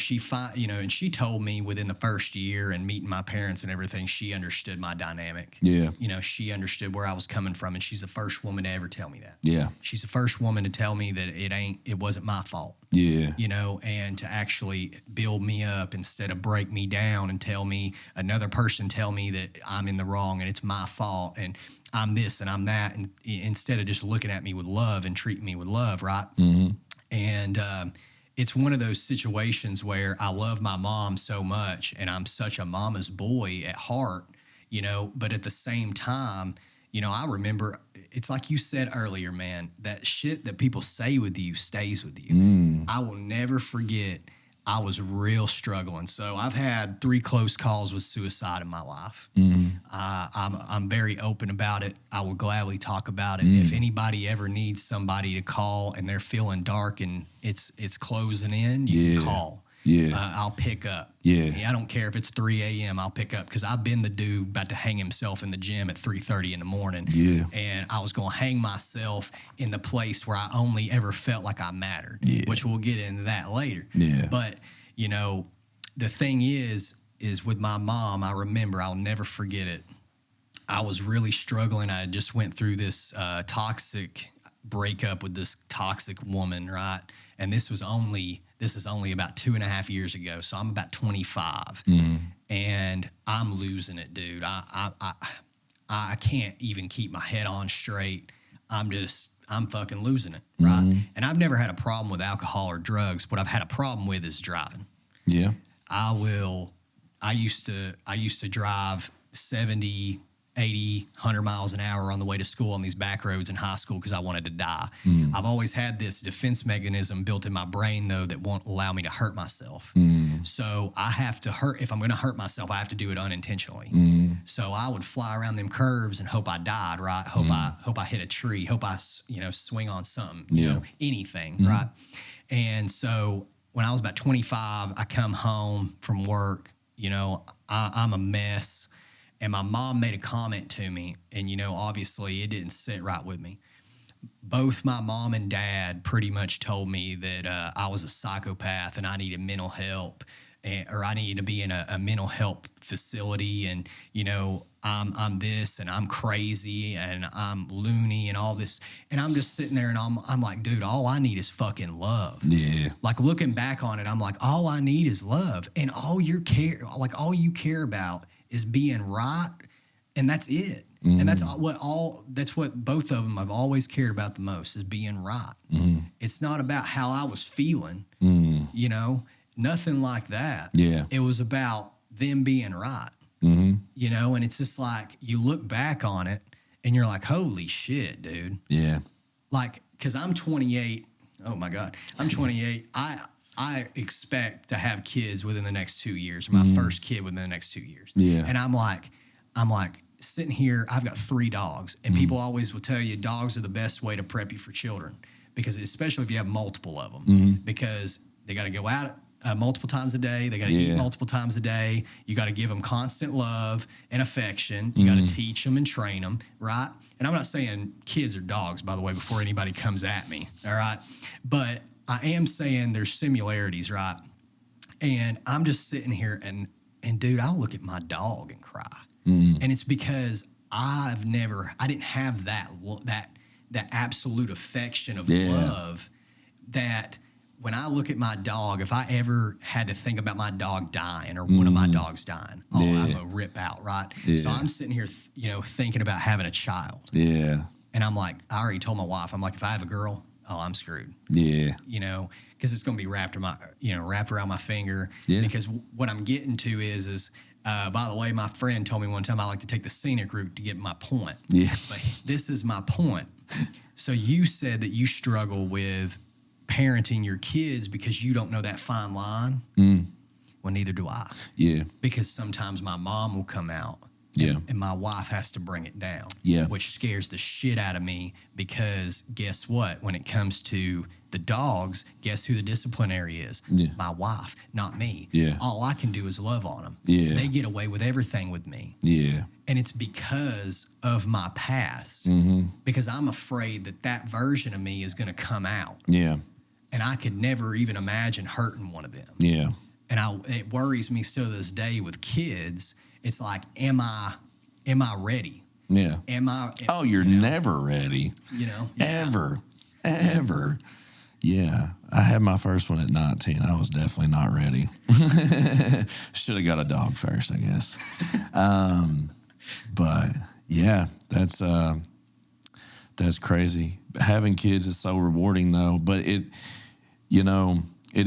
and she told me within the first year and meeting my parents and everything, she understood my dynamic. Yeah. You know, she understood where I was coming from, and she's the first woman to ever tell me that. Yeah. She's the first woman to tell me that it wasn't my fault. Yeah. You know, and to actually build me up instead of break me down and tell me that I'm in the wrong and it's my fault and I'm this and I'm that, and instead of just looking at me with love and treating me with love, right? And it's one of those situations where I love my mom so much and I'm such a mama's boy at heart, you know, but at the same time, you know, I remember it's like you said earlier, man, that shit that people say with you stays with you. I will never forget. I was real struggling. So I've had 3 close calls with suicide in my life. I'm very open about it. I will gladly talk about it. If anybody ever needs somebody to call and they're feeling dark and it's closing in, you can call. Yeah. I'll pick up. Yeah. I don't care if it's 3 a.m. I'll pick up because I've been the dude about to hang himself in the gym at 3:30 in the morning. Yeah. And I was going to hang myself in the place where I only ever felt like I mattered, which we'll get into that later. Yeah. But, you know, the thing is with my mom, I remember, I'll never forget it. I was really struggling. I just went through this toxic breakup with this toxic woman, right? And this is only about 2.5 years ago. So I'm about 25 and I'm losing it, dude. I can't even keep my head on straight. I'm fucking losing it, right? And I've never had a problem with alcohol or drugs. What I've had a problem with is driving. Yeah. I used to drive 70, 80, 100 miles an hour on the way to school on these back roads in high school because I wanted to die. I've always had this defense mechanism built in my brain, though, that won't allow me to hurt myself. So I have to if I'm going to hurt myself, I have to do it unintentionally. So I would fly around them curves and hope I died, right? Hope I hit a tree, hope I, you know, swing on something, you know, anything, right? And so when I was about 25, I come home from work, you know, I'm a mess. And my mom made a comment to me, and, you know, obviously it didn't sit right with me. Both my mom and dad pretty much told me that I was a psychopath and I needed mental help, or I needed to be in a mental health facility. And, you know, I'm this and I'm crazy and I'm loony and all this. And I'm just sitting there and I'm like, dude, all I need is fucking love. Yeah. Like, looking back on it, I'm like, all I need is love. And all you care about is being right, and that's it. And that's what both of them I've always cared about the most, is being right. It's not about how I was feeling, you know, nothing like that. Yeah. It was about them being right, you know, and it's just like you look back on it and you're like, holy shit, dude. Yeah. Like, because I'm 28. Oh my God. I'm 28. I expect to have kids within the next 2 years, my first kid within the next 2 years. Yeah. And I'm like sitting here, I've got 3 dogs, and people always will tell you dogs are the best way to prep you for children, because especially if you have multiple of them, because they got to go out multiple times a day. They got to eat multiple times a day. You got to give them constant love and affection. You got to teach them and train them, right? And I'm not saying kids are dogs, by the way, before anybody comes at me, all right? But I am saying there's similarities, right? And I'm just sitting here and dude, I'll look at my dog and cry. And it's because I didn't have that absolute affection of love that when I look at my dog, if I ever had to think about my dog dying or one of my dogs dying, I'm going to rip out, right? Yeah. So I'm sitting here, you know, thinking about having a child. Yeah. And I'm like, I already told my wife, I'm like, if I have a girl, oh, I'm screwed. Yeah. You know, because it's going to be wrapped around my finger. Yeah. Because what I'm getting to is by the way, my friend told me one time I like to take the scenic route to get my point. Yeah. But this is my point. So you said that you struggle with parenting your kids because you don't know that fine line. Well, neither do I. Yeah. Because sometimes my mom will come out. Yeah. And my wife has to bring it down. Yeah. Which scares the shit out of me because guess what? When it comes to the dogs, guess who the disciplinary is? Yeah. My wife, not me. Yeah. All I can do is love on them. Yeah. They get away with everything with me. Yeah. And it's because of my past. Because I'm afraid that version of me is going to come out. Yeah. And I could never even imagine hurting one of them. Yeah. And it worries me still to this day with kids. It's like, am I ready? Yeah. Oh, you're never ready. You know? Ever. Yeah. I had my first one at 19. I was definitely not ready. Should have got a dog first, I guess. But yeah, that's crazy. Having kids is so rewarding though, but it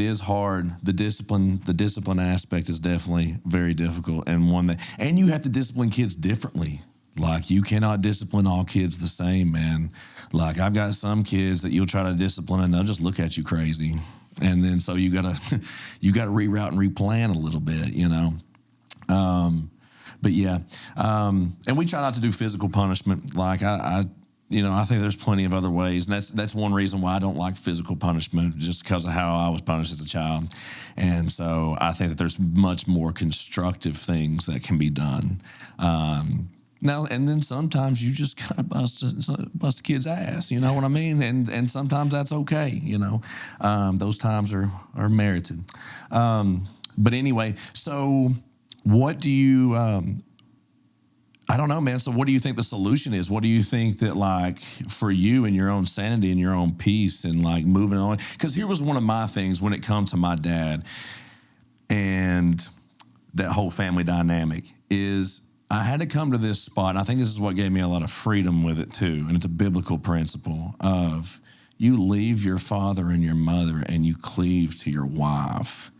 is hard. The discipline aspect is definitely very difficult, and you have to discipline kids differently. Like, you cannot discipline all kids the same, man. Like, I've got some kids that you'll try to discipline and they'll just look at you crazy. And then so you gotta reroute and replan a little bit, you know. But yeah, and we try not to do physical punishment. Like I think there's plenty of other ways, and that's one reason why I don't like physical punishment, just because of how I was punished as a child. And so I think that there's much more constructive things that can be done. Now and then sometimes you just gotta bust a kid's ass, you know what I mean? And sometimes that's okay, you know. Those times are merited. But anyway, so what do you? I don't know, man. So what do you think the solution is? What do you think that, like, for you and your own sanity and your own peace and, like, moving on? Because here was one of my things when it comes to my dad and that whole family dynamic is I had to come to this spot, and I think this is what gave me a lot of freedom with it too, and it's a biblical principle of you leave your father and your mother and you cleave to your wife.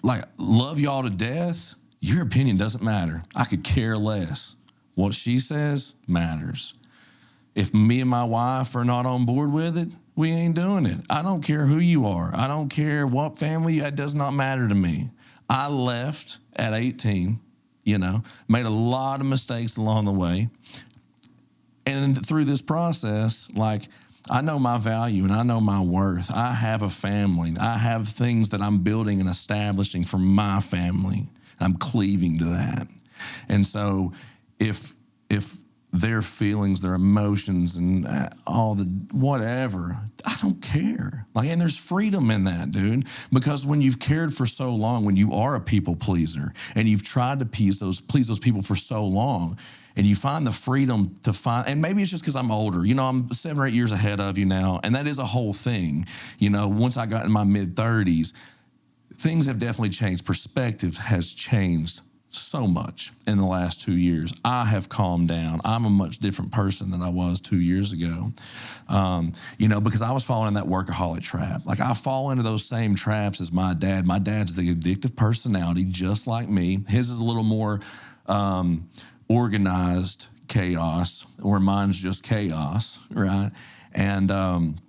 Like, love y'all to death. Your opinion doesn't matter. I could care less. What she says matters. If me and my wife are not on board with it, we ain't doing it. I don't care who you are. I don't care what family. It does not matter to me. I left at 18, you know, made a lot of mistakes along the way. And through this process, like, I know my value and I know my worth. I have a family. I have things that I'm building and establishing for my family. I'm cleaving to that. And so if their feelings, their emotions, and all the whatever, I don't care. Like, and there's freedom in that, dude. Because when you've cared for so long, when you are a people pleaser, and you've tried to please those people for so long, and you find the freedom to find, and maybe it's just because I'm older. You know, I'm 7 or 8 years ahead of you now, and that is a whole thing. You know, once I got in my mid-30s, things have definitely changed. Perspective has changed so much in the last 2 years. I have calmed down. I'm a much different person than I was 2 years ago. You know, because I was falling in that workaholic trap. Like, I fall into those same traps as my dad. My dad's the addictive personality, just like me. His is a little more organized chaos, where mine's just chaos, right? And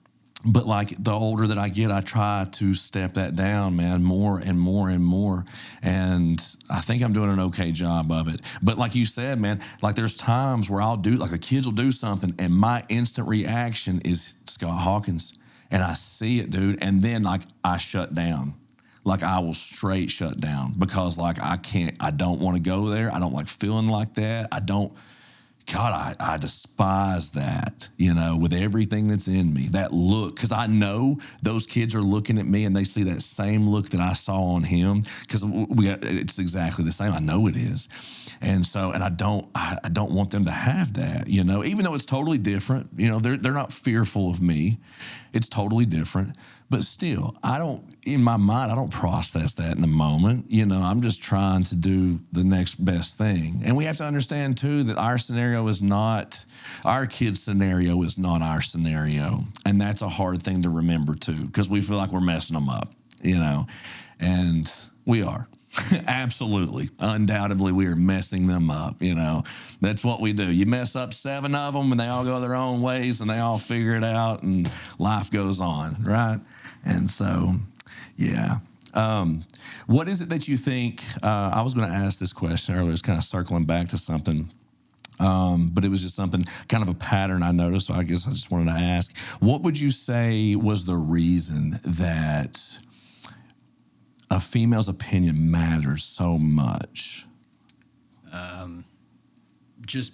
but like, the older that I get, I try to step that down, man, more and more and more. And I think I'm doing an okay job of it. But like you said, man, like, there's times where I'll do, like, the kids will do something and my instant reaction is Scott Hawkins. And I see it, dude. And then, like, I shut down. Like, I will straight shut down because, like, I don't want to go there. I don't like feeling like that. I despise that, you know, with everything that's in me. That look, because I know those kids are looking at me and they see that same look that I saw on him, because it's exactly the same. I know it is. And so, and I don't want them to have that, you know, even though it's totally different. You know, they're not fearful of me. It's totally different. But still, in my mind, I don't process that in the moment. You know, I'm just trying to do the next best thing. And we have to understand, too, that our kid's scenario is not our scenario. And that's a hard thing to remember, too, because we feel like we're messing them up, you know, and we are. Absolutely. Undoubtedly, we are messing them up, you know. That's what we do. You mess up 7 of them, and they all go their own ways, and they all figure it out, and life goes on, right? And so, yeah. What is it that you think, I was going to ask this question earlier, it's kind of circling back to something, but it was just something, kind of a pattern I noticed, so I guess I just wanted to ask. What would you say was the reason that a female's opinion matters so much? Just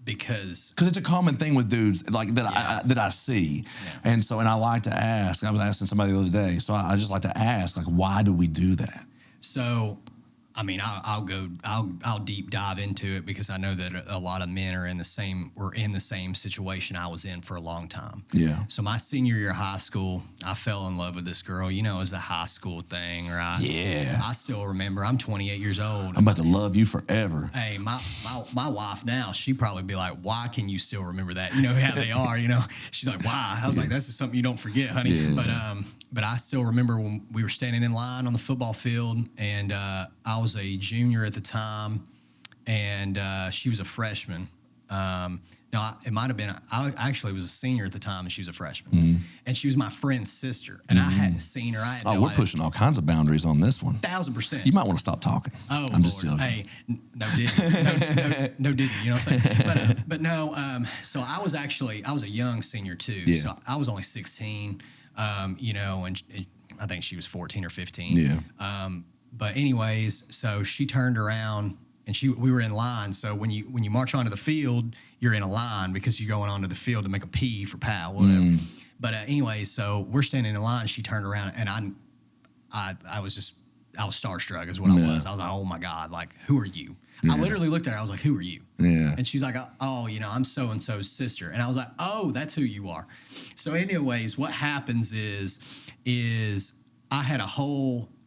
because it's a common thing with dudes like that I see. Yeah. And I like to ask. I was asking somebody the other day, so I just like to ask, like, why do we do that? So, I mean, I'll deep dive into it because I know that a lot of men were in the same situation I was in for a long time. Yeah. So my senior year of high school, I fell in love with this girl. You know, it was the high school thing, right? Yeah. I still remember. I'm 28 years old. I'm about to love you forever. Hey, my wife now, she'd probably be like, "Why can you still remember that?" You know how they are. You know, she's like, "Why?" I was like, "That's just something you don't forget, honey." Yeah. But I still remember when we were standing in line on the football field, and I was a junior at the time, and she was a freshman. It might have been, I actually was a senior at the time, and she was a freshman. Mm-hmm. And she was my friend's sister, and I hadn't seen her. We're pushing all kinds of boundaries on this one. 1,000%. You might want to stop talking. Oh, I'm just joking. Hey, no diddy. No diddy, you know what I'm saying? But no, so I was a young senior too. Yeah. So I was only 16, you know, and I think she was 14 or 15. Yeah. But anyways, so she turned around, and we were in line. So when you march onto the field, you're in a line because you're going onto the field to make a P for PAL, whatever. But anyways, so we're standing in line. She turned around, and I was starstruck is what I was. I was like, oh my God, like, who are you? Yeah. I literally looked at her. I was like, who are you? Yeah. And she's like, oh, you know, I'm so-and-so's sister. And I was like, oh, that's who you are. So anyways, what happens is I had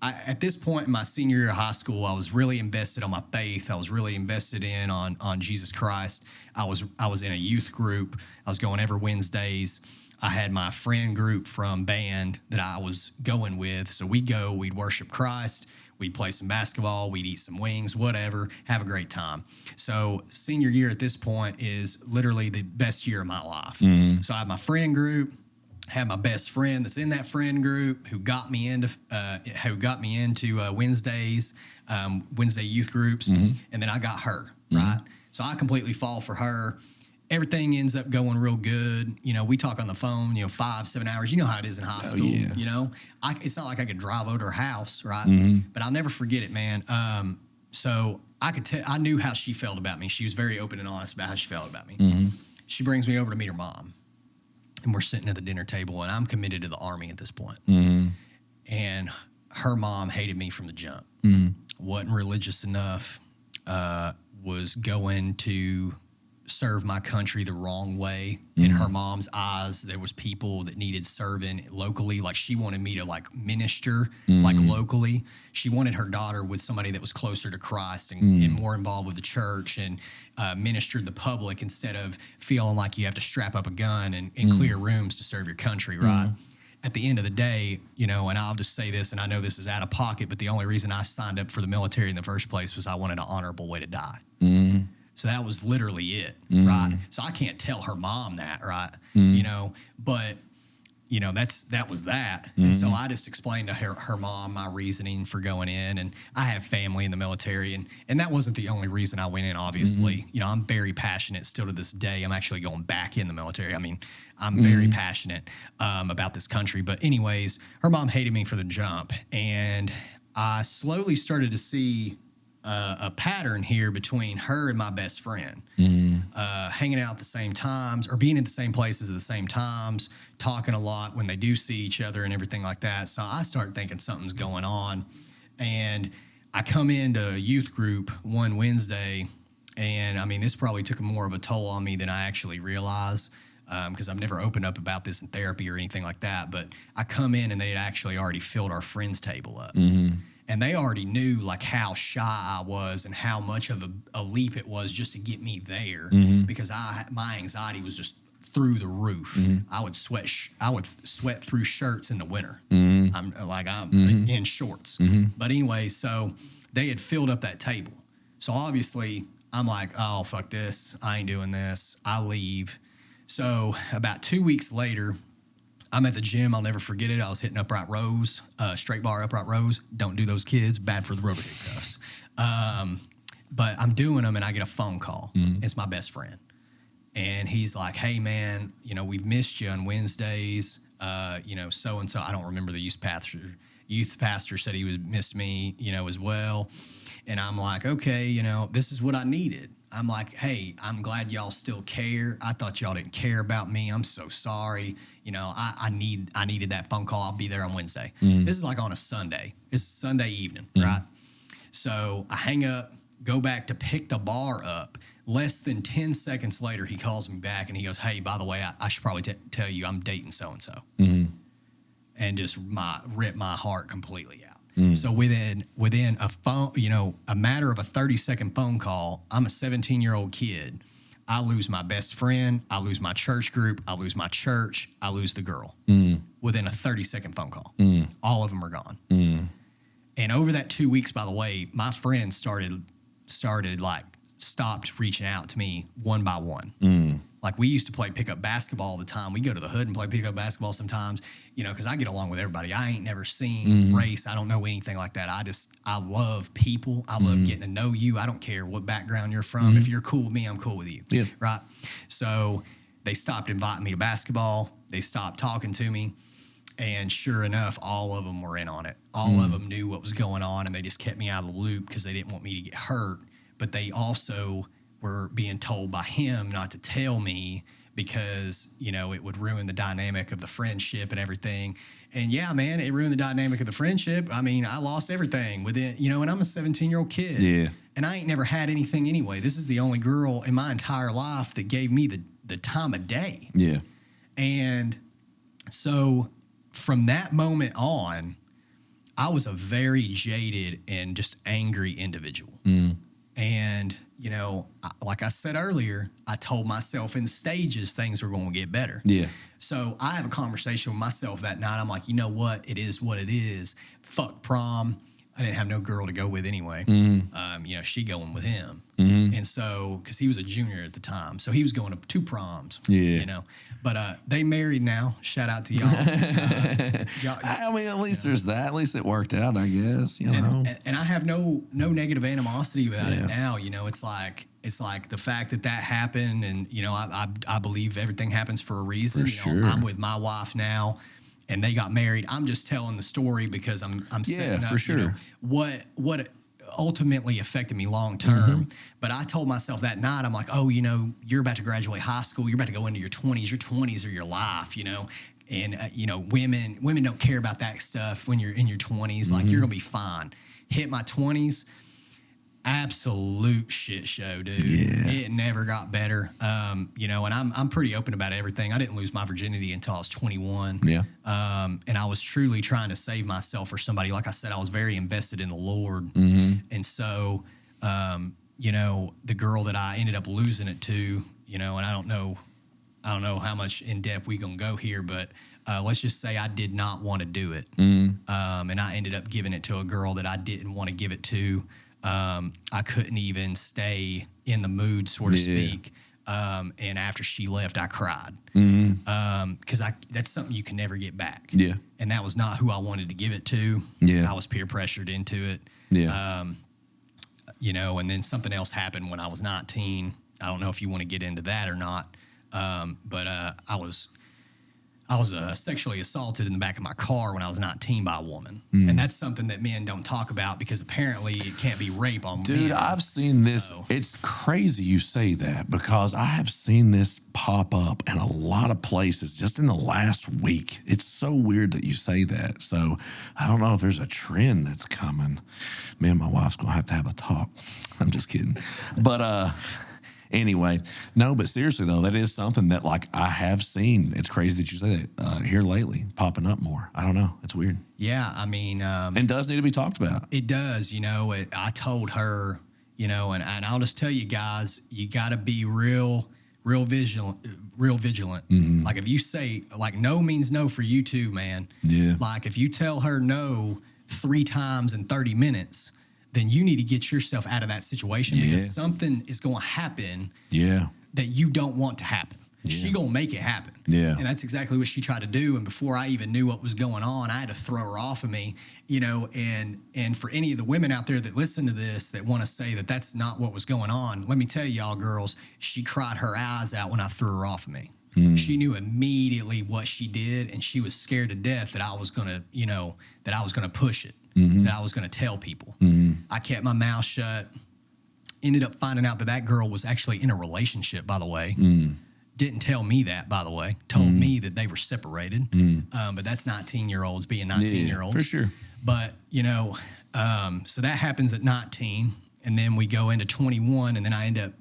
at this point in my senior year of high school, I was really invested on my faith. I was really invested on Jesus Christ. I was in a youth group. I was going every Wednesdays. I had my friend group from band that I was going with. So we'd worship Christ. We'd play some basketball. We'd eat some wings, whatever, have a great time. So senior year at this point is literally the best year of my life. Mm-hmm. So I have my friend group. Had my best friend that's in that friend group who got me into Wednesdays, Wednesday youth groups, and then I got her, right? So I completely fall for her. Everything ends up going real good. You know, we talk on the phone, 5-7 hours. You know how it is in high school. Yeah. You know, it's not like I could drive over to her house, right? Mm-hmm. But I'll never forget it, man. So I knew how she felt about me. She was very open and honest about how she felt about me. Mm-hmm. She brings me over to meet her mom. And we're sitting at the dinner table, and I'm committed to the Army at this point. Mm-hmm. And her mom hated me from the jump. Mm-hmm. Wasn't religious enough, was going to serve my country the wrong way. Mm-hmm. In her mom's eyes, there was people that needed serving locally. Like, she wanted me to, like, minister, like, locally. She wanted her daughter with somebody that was closer to Christ and more involved with the church and ministered the public instead of feeling like you have to strap up a gun and clear rooms to serve your country, right? At the end of the day, and I'll just say this, and I know this is out of pocket, but the only reason I signed up for the military in the first place was I wanted an honorable way to die. Mm-hmm. So that was literally it, right? So I can't tell her mom that, right? But that was that. Mm-hmm. And so I just explained to her mom my reasoning for going in, and I have family in the military, and that wasn't the only reason I went in, obviously. Mm-hmm. I'm very passionate still to this day. I'm actually going back in the military. I mean, I'm very passionate about this country. But anyways, her mom hated me for the jump, and I slowly started to see a pattern here between her and my best friend, hanging out at the same times or being at the same places at the same times, talking a lot when they do see each other and everything like that. So I start thinking something's going on, and I come into a youth group one Wednesday, and I mean, this probably took more of a toll on me than I actually realized. because I've never opened up about this in therapy or anything like that. But I come in and they had actually already filled our friends table up. And they already knew like how shy I was and how much of a leap it was just to get me there, because my anxiety was just through the roof. I would sweat through shirts in the winter. I'm in shorts. But anyway, so they had filled up that table. So obviously I'm like, oh, fuck this. I ain't doing this. I leave. So about 2 weeks later, I'm at the gym. I'll never forget it. I was hitting upright rows, straight bar upright rows. Don't do those, kids. Bad for the rotator cuffs. But I'm doing them, and I get a phone call. It's my best friend. And he's like, hey, man, we've missed you on Wednesdays. So-and-so. I don't remember the youth pastor said he would miss me, as well. And I'm like, okay, this is what I needed. I'm like, hey, I'm glad y'all still care. I thought y'all didn't care about me. I'm so sorry. I needed that phone call. I'll be there on Wednesday. This is like on a Sunday. It's Sunday evening, right? So I hang up, go back to pick the bar up. Less than 10 seconds later, he calls me back and he goes, hey, by the way, I should probably tell you I'm dating so-and-so. And just rip my heart completely out. So within a matter of a 30-second phone call, I'm a 17-year-old kid. I lose my best friend. I lose my church group. I lose my church. I lose the girl within a 30-second phone call. All of them are gone. And over that 2 weeks, by the way, my friends stopped reaching out to me one by one. Like we used to play pickup basketball all the time. We go to the hood and play pickup basketball sometimes, because I get along with everybody. I ain't never seen race. I don't know anything like that. I love people. I love getting to know you. I don't care what background you're from. If you're cool with me, I'm cool with you. Yeah. Right? So they stopped inviting me to basketball. They stopped talking to me. And sure enough, all of them were in on it. All of them knew what was going on, and they just kept me out of the loop because they didn't want me to get hurt. But they also were being told by him not to tell me because, it would ruin the dynamic of the friendship and everything. And yeah, man, it ruined the dynamic of the friendship. I mean, I lost everything within, and I'm a 17-year-old kid. Yeah. And I ain't never had anything anyway. This is the only girl in my entire life that gave me the time of day. Yeah. And so from that moment on, I was a very jaded and just angry individual. And, like I said earlier, I told myself in stages things were going to get better. Yeah. So I have a conversation with myself that night. I'm like, you know what? It is what it is. Fuck prom. I didn't have no girl to go with anyway. She going with him. And so, because he was a junior at the time. So he was going to 2 proms. Yeah. But they married now. Shout out to y'all. I mean, at least there's that. At least it worked out, I guess. And I have no negative animosity about it now. It's like the fact that happened, and I believe everything happens for a reason. For sure. I'm with my wife now, and they got married. I'm just telling the story because I'm setting up for sure. What ultimately affected me long term. But I told myself that night, I'm like, oh, you're about to graduate high school. You're about to go into your 20s. Your 20s are your life, And, women don't care about that stuff when you're in your 20s. Like, you're going to be fine. Hit my 20s, absolute shit show, dude. Yeah. It never got better. And I'm pretty open about everything. I didn't lose my virginity until I was 21. Yeah. And I was truly trying to save myself for somebody. Like I said, I was very invested in the Lord. And so, the girl that I ended up losing it to, and I don't know how much in depth we gonna go here, but let's just say I did not want to do it. And I ended up giving it to a girl that I didn't want to give it to. I couldn't even stay in the mood, so to speak. And after she left, I cried. Because that's something you can never get back. Yeah. And that was not who I wanted to give it to. Yeah. I was peer pressured into it. Yeah. And then something else happened when I was 19. I don't know if you want to get into that or not. But I was sexually assaulted in the back of my car when I was 19 by a woman. And that's something that men don't talk about because apparently it can't be rape on men. Dude, I've seen this. So. It's crazy you say that because I have seen this pop up in a lot of places just in the last week. It's so weird that you say that. So I don't know if there's a trend that's coming. Me and my wife's going to have a talk. I'm just kidding. But Anyway, no, but seriously though, that is something that like I have seen. It's crazy that you say that here lately, popping up more. I don't know. It's weird. Yeah, I mean, And does need to be talked about. it does. I told her, and I'll just tell you guys, you got to be real vigilant. Mm-hmm. Like if you say like no means no for you too, man. Yeah. Like if you tell her no 3 times in 30 minutes, then you need to get yourself out of that situation because something is going to happen that you don't want to happen. Yeah. She going to make it happen. Yeah. And that's exactly what she tried to do. And before I even knew what was going on, I had to throw her off of me, and for any of the women out there that listen to this that want to say that that's not what was going on, let me tell y'all girls, she cried her eyes out when I threw her off of me. She knew immediately what she did, and she was scared to death that I was going to push it, that I was going to tell people. I kept my mouth shut, ended up finding out that girl was actually in a relationship, by the way. Didn't tell me that, by the way. Told me that they were separated. But that's 19-year-olds being 19-year-olds. For sure. But, so that happens at 19. And then we go into 21, and then I end up,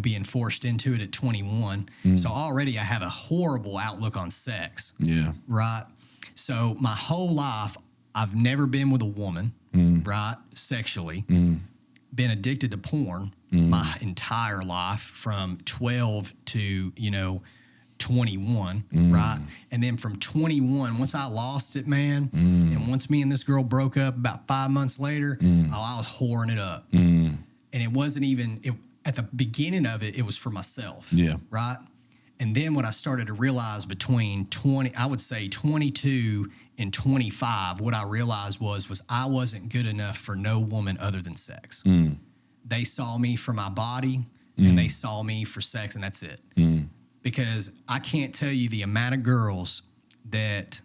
being forced into it at 21. So already I have a horrible outlook on sex. Yeah. Right? So my whole life, I've never been with a woman, right, sexually. Been addicted to porn my entire life from 12 to, 21, right? And then from 21, once I lost it, man, and once me and this girl broke up about 5 months later, I was whoring it up. And it wasn't even, at the beginning of it, it was for myself, right? And then what I started to realize between 22 and 25, what I realized was I wasn't good enough for no woman other than sex. They saw me for my body, and they saw me for sex, and that's it. Because I can't tell you the amount of girls that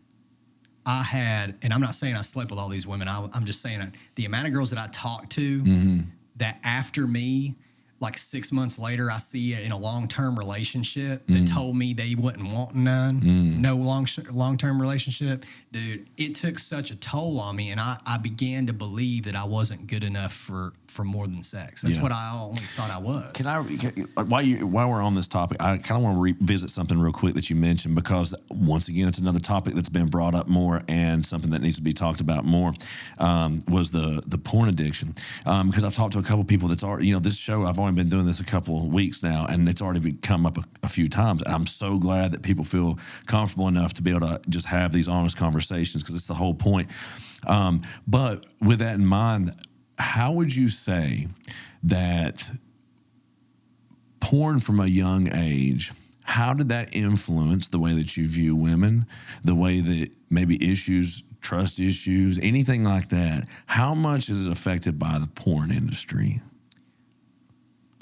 I had, and I'm not saying I slept with all these women. I'm just saying the amount of girls that I talked to that after me, like 6 months later, I see in a long-term relationship that told me they wouldn't want none, no long-term relationship. Dude, it took such a toll on me, and I began to believe that I wasn't good enough for more than sex. That's what I only thought I was. While we're on this topic, I kind of want to revisit something real quick that you mentioned, because once again, it's another topic that's been brought up more and something that needs to be talked about more, was the porn addiction. Because I've talked to a couple people that's already, this show, I've only been doing this a couple of weeks now, and it's already come up a few times. And I'm so glad that people feel comfortable enough to be able to just have these honest conversations, because it's the whole point. But with that in mind, how would you say that porn from a young age, how did that influence the way that you view women, the way that maybe trust issues, anything like that? How much is it affected by the porn industry?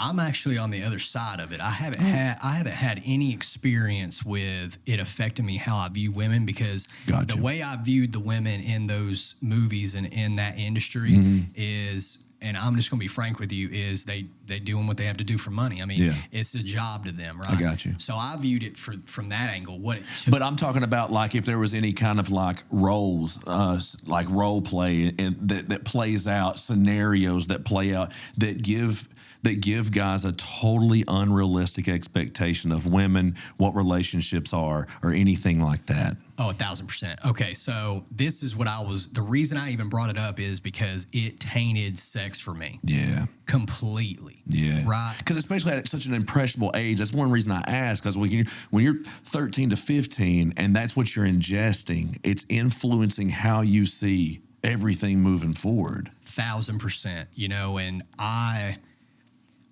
I'm actually on the other side of it. I haven't had any experience with it affecting me how I view women, because the way I viewed the women in those movies and in that industry is, and I'm just going to be frank with you, is they doing what they have to do for money. I mean, it's a job to them, right? I got you. So I viewed it from that angle. But I'm talking about like if there was any kind of like roles, like role play, and that plays out, scenarios that play out that give guys a totally unrealistic expectation of women, what relationships are, or anything like that. Oh, 1,000%. Okay, so this is what the reason I even brought it up is because it tainted sex for me. Yeah. Completely. Yeah. Right? Because especially at such an impressionable age, that's one reason I ask, because when you're 13 to 15 and that's what you're ingesting, it's influencing how you see everything moving forward. 1,000%. And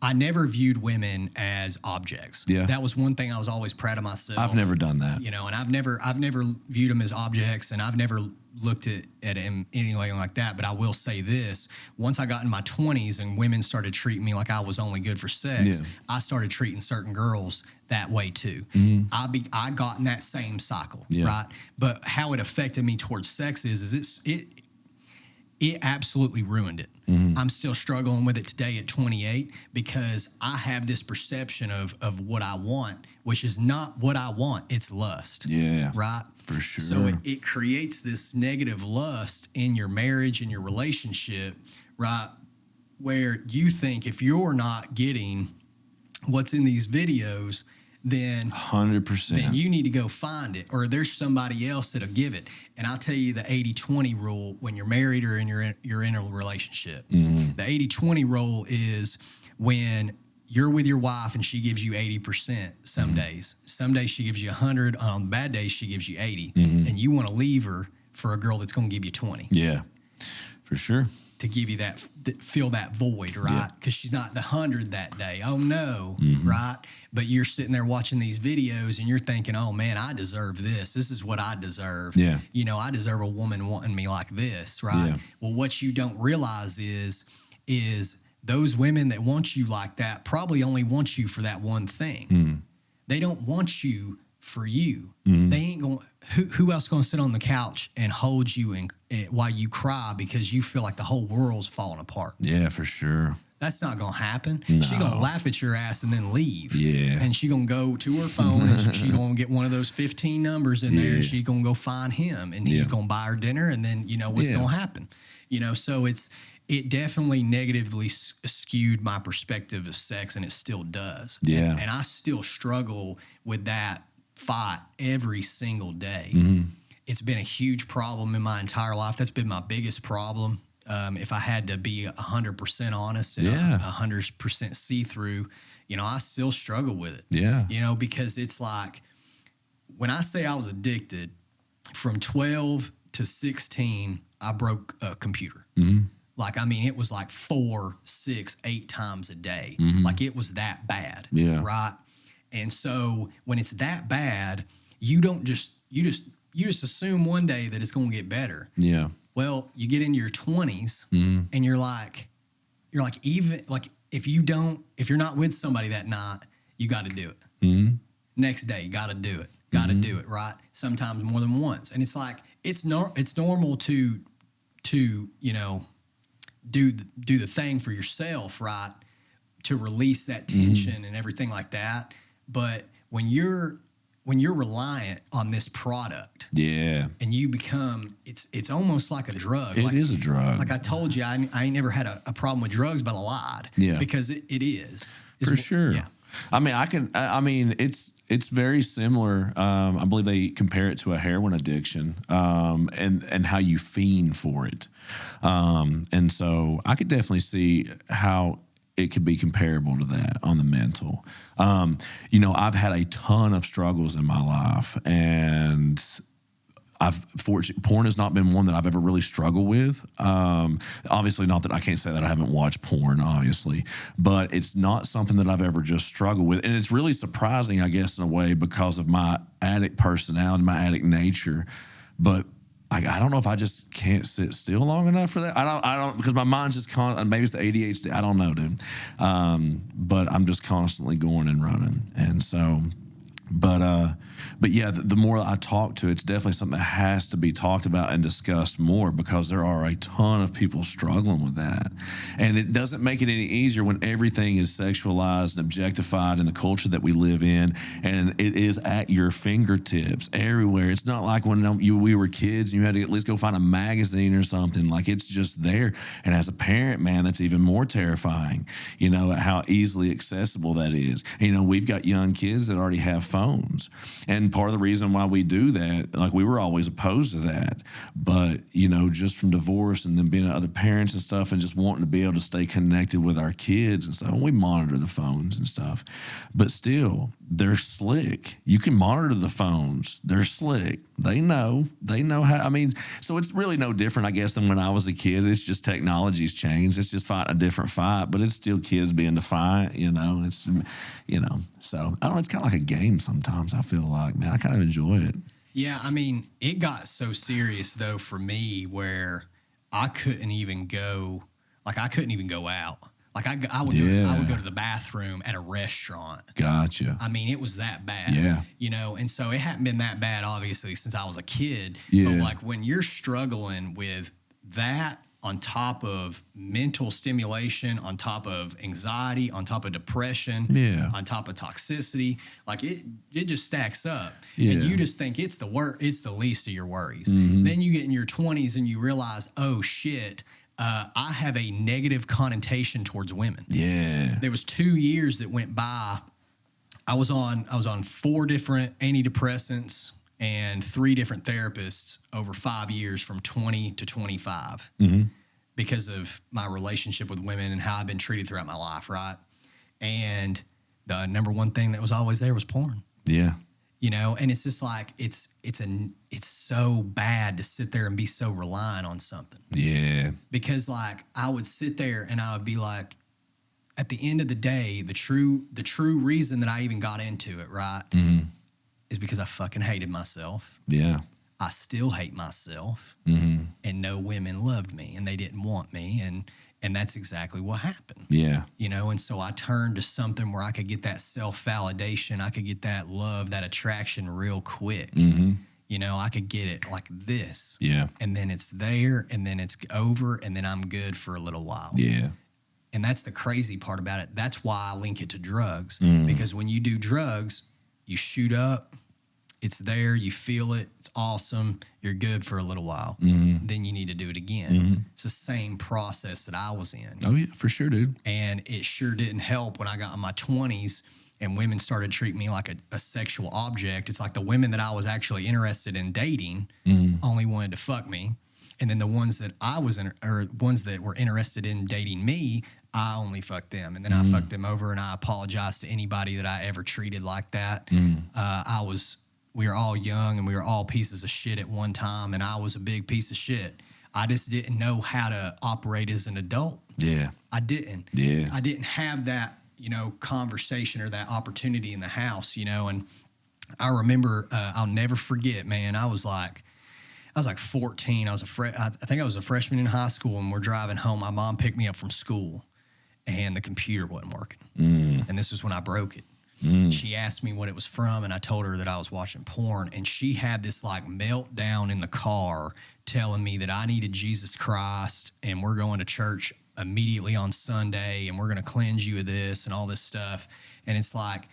I never viewed women as objects. Yeah. That was one thing I was always proud of myself. I've never done that. And I've never viewed them as objects, and I've never looked at him anything like that. But I will say this: once I got in my 20s and women started treating me like I was only good for sex, I started treating certain girls that way too. I got in that same cycle, right? But how it affected me towards sex is it absolutely ruined it. I'm still struggling with it today at 28, because I have this perception of what I want, which is not what I want. It's lust. Yeah. Right? For sure. So it creates this negative lust in your marriage and your relationship, right? Where you think if you're not getting what's in these videos, then 100%. then you need to go find it, or there's somebody else that'll give it. And I'll tell you the 80-20 rule when you're married or you're in a relationship. The 80-20 rule is when you're with your wife and she gives you 80% some days. Some days she gives you 100. On bad days, she gives you 80. And you want to leave her for a girl that's going to give you 20. Yeah, for sure. To give you that, fill that void, right? Because she's not the 100 that day. Oh, no, right? But you're sitting there watching these videos and you're thinking, oh, man, I deserve this. This is what I deserve. Yeah. You know, I deserve a woman wanting me like this, right? Yeah. Well, what you don't realize is those women that want you like that probably only want you for that one thing. They don't want you for you. They ain't going. Who else going to sit on the couch and hold you and while you cry because you feel like the whole world's falling apart? Yeah, for sure. That's not going to happen. No. She going to laugh at your ass and then leave. Yeah. And she going to go to her phone and she going to get one of those 15 numbers in there and she going to go find him and he's going to buy her dinner and then you know what's going to happen. You know, so it definitely negatively skewed my perspective of sex, and it still does. Yeah. And I still struggle with that fight every single day. It's been a huge problem in my entire life. That's been my biggest problem. If I had to be 100% honest and 100% see-through, you know, I still struggle with it. Yeah. You know, because it's like when I say I was addicted, from 12 to 16, I broke a computer. Like, I mean, it was like 4, 6, 8 times a day. Like, it was that bad. Yeah. Right? And so when it's that bad, you just assume one day that it's going to get better. Yeah. Well, you get into your 20s and you're like, even like if you're not with somebody that night, you got to do it. Next day, you got to do it. Got to do it, right? Sometimes more than once. And it's like, it's normal to, you know, do the thing for yourself, right? To release that tension and everything like that. But when you're reliant on this product, and you become, it's almost like a drug. It is a drug. Like I told you, I ain't never had a problem with drugs, but I lied. Yeah. Because it is. For sure. Yeah. I mean, it's very similar. I believe they compare it to a heroin addiction, and how you fiend for it. And so I could definitely see how it could be comparable to that on the mental. You know, I've had a ton of struggles in my life, and porn has not been one that I've ever really struggled with. Obviously, not that I can't say that I haven't watched porn, obviously, but it's not something that I've ever just struggled with. And it's really surprising, I guess, in a way, because of my addict personality, my addict nature. But I don't know if I just can't sit still long enough for that. I don't because my mind's just maybe it's the ADHD. I don't know, dude. But I'm just constantly going and running, and so. But yeah, the more I talk to, it's definitely something that has to be talked about and discussed more, because there are a ton of people struggling with that. And it doesn't make it any easier when everything is sexualized and objectified in the culture that we live in, and it is at your fingertips everywhere. It's not like when we were kids and you had to at least go find a magazine or something. Like, it's just there. And as a parent, man, that's even more terrifying, you know, how easily accessible that is. And, you know, we've got young kids that already have phones. And part of the reason why we do that, like, we were always opposed to that. But, you know, just from divorce and then being other parents and stuff and just wanting to be able to stay connected with our kids and stuff, we monitor the phones and stuff. But still, they're slick. You can monitor the phones. They're slick. They know how. I mean, so it's really no different, I guess, than when I was a kid. It's just technology's changed. It's just fighting a different fight, but it's still kids being defiant, you know. It's, you know, so I don't know. It's kind of like a game sometimes, I feel like, man. I kind of enjoy it. Yeah, I mean, it got so serious, though, for me, where I couldn't even go out. Like, I would go to the bathroom at a restaurant. Gotcha. I mean, it was that bad. Yeah. You know, and so it hadn't been that bad, obviously, since I was a kid. Yeah. But, like, when you're struggling with that on top of mental stimulation, on top of anxiety, on top of depression, on top of toxicity, like, it just stacks up. Yeah. And you just think it's the least of your worries. Mm-hmm. Then you get in your 20s and you realize, oh, shit, I have a negative connotation towards women. Yeah. There was 2 years that went by. I was on 4 different antidepressants and 3 different therapists over 5 years from 20 to 25 because of my relationship with women and how I've been treated throughout my life, right? And the number one thing that was always there was porn. Yeah. You know, and it's just like it's so bad to sit there and be so reliant on something. Yeah. Because like I would sit there and I would be like, at the end of the day, the true reason that I even got into it, right, is because I fucking hated myself. Yeah. I still hate myself, and no women loved me, and they didn't want me, and that's exactly what happened. Yeah. You know, and so I turned to something where I could get that self-validation, I could get that love, that attraction real quick. You know, I could get it like this. Yeah. And then it's there, and then it's over, and then I'm good for a little while. Yeah. And that's the crazy part about it. That's why I link it to drugs. Because when you do drugs, you shoot up, it's there, you feel it, it's awesome, you're good for a little while. Then you need to do it again. It's the same process that I was in. Oh, yeah, for sure, dude. And it sure didn't help when I got in my 20s and women started treating me like a sexual object. It's like the women that I was actually interested in dating only wanted to fuck me. And then the ones that I was in, or ones that were interested in dating me, I only fucked them. And then I fucked them over, and I apologize to anybody that I ever treated like that. We were all young and we were all pieces of shit at one time, and I was a big piece of shit. I just didn't know how to operate as an adult. Yeah. I didn't. Yeah. I didn't have that, you know, conversation or that opportunity in the house, you know. And I remember, I'll never forget, man, I was like 14. I think I was a freshman in high school, and we're driving home. My mom picked me up from school, and the computer wasn't working. And this was when I broke it. She asked me what it was from, and I told her that I was watching porn, and she had this like meltdown in the car telling me that I needed Jesus Christ, and we're going to church immediately on Sunday, and we're going to cleanse you of this and all this stuff. And it's like,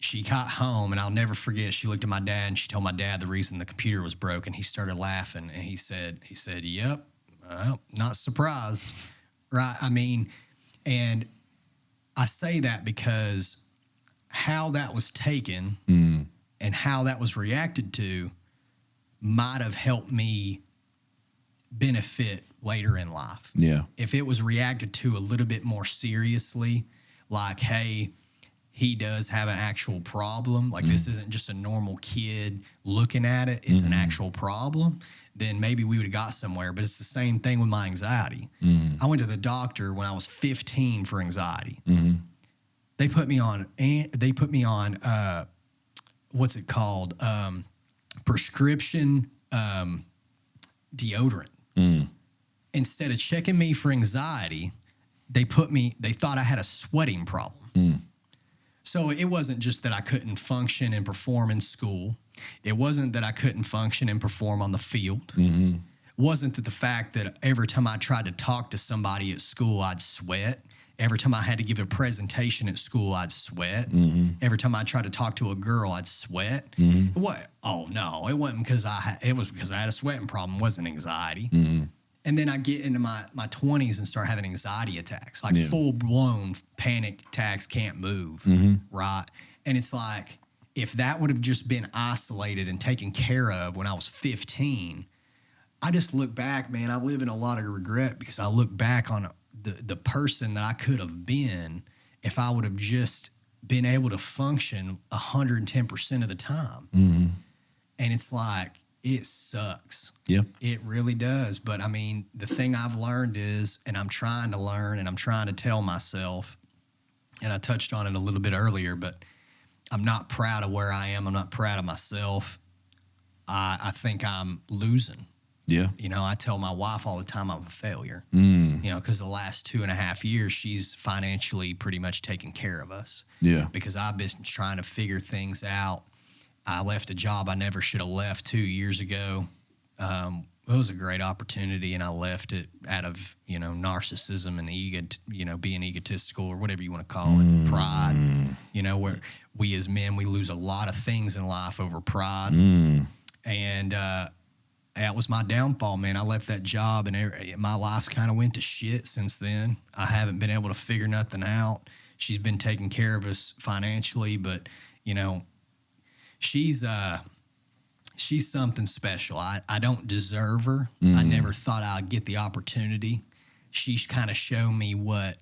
she got home, and I'll never forget, she looked at my dad and she told my dad the reason the computer was broken. He started laughing, and he said, yep, well, not surprised, right? I mean, and I say that because how that was taken and how that was reacted to might have helped me benefit later in life. Yeah. If it was reacted to a little bit more seriously, like, hey, he does have an actual problem, like this isn't just a normal kid looking at it, it's an actual problem, then maybe we would have got somewhere. But it's the same thing with my anxiety. I went to the doctor when I was 15 for anxiety. They put me on what's it called? Prescription deodorant. Instead of checking me for anxiety, they thought I had a sweating problem. So it wasn't just that I couldn't function and perform in school. It wasn't that I couldn't function and perform on the field. It wasn't that the fact that every time I tried to talk to somebody at school, I'd sweat. Every time I had to give a presentation at school, I'd sweat. Every time I tried to talk to a girl, I'd sweat. What? Oh no, it wasn't because it was because I had a sweating problem. It wasn't anxiety. And then I get into my 20s and start having anxiety attacks, like full blown panic attacks, can't move, right? And it's like, if that would have just been isolated and taken care of when I was 15, I just look back, man, I live in a lot of regret because I look back on the person that I could have been if I would have just been able to function 110% of the time. And it's like, it sucks. Yeah. It really does. But I mean, the thing I've learned is, and I'm trying to learn and I'm trying to tell myself, and I touched on it a little bit earlier, but I'm not proud of where I am. I'm not proud of myself. I think I'm losing. Yeah. You know, I tell my wife all the time I'm a failure, you know, because the last 2.5 years, she's financially pretty much taken care of us. Yeah. Because I've been trying to figure things out. I left a job I never should have left 2 years ago. It was a great opportunity, and I left it out of, you know, narcissism and ego, you know, being egotistical or whatever you want to call it, pride. You know, where we as men, we lose a lot of things in life over pride. that was my downfall, man. I left that job and my life's kind of went to shit since then. I haven't been able to figure nothing out. She's been taking care of us financially, but you know, she's something special. I don't deserve her. I never thought I'd get the opportunity. She's kind of shown me what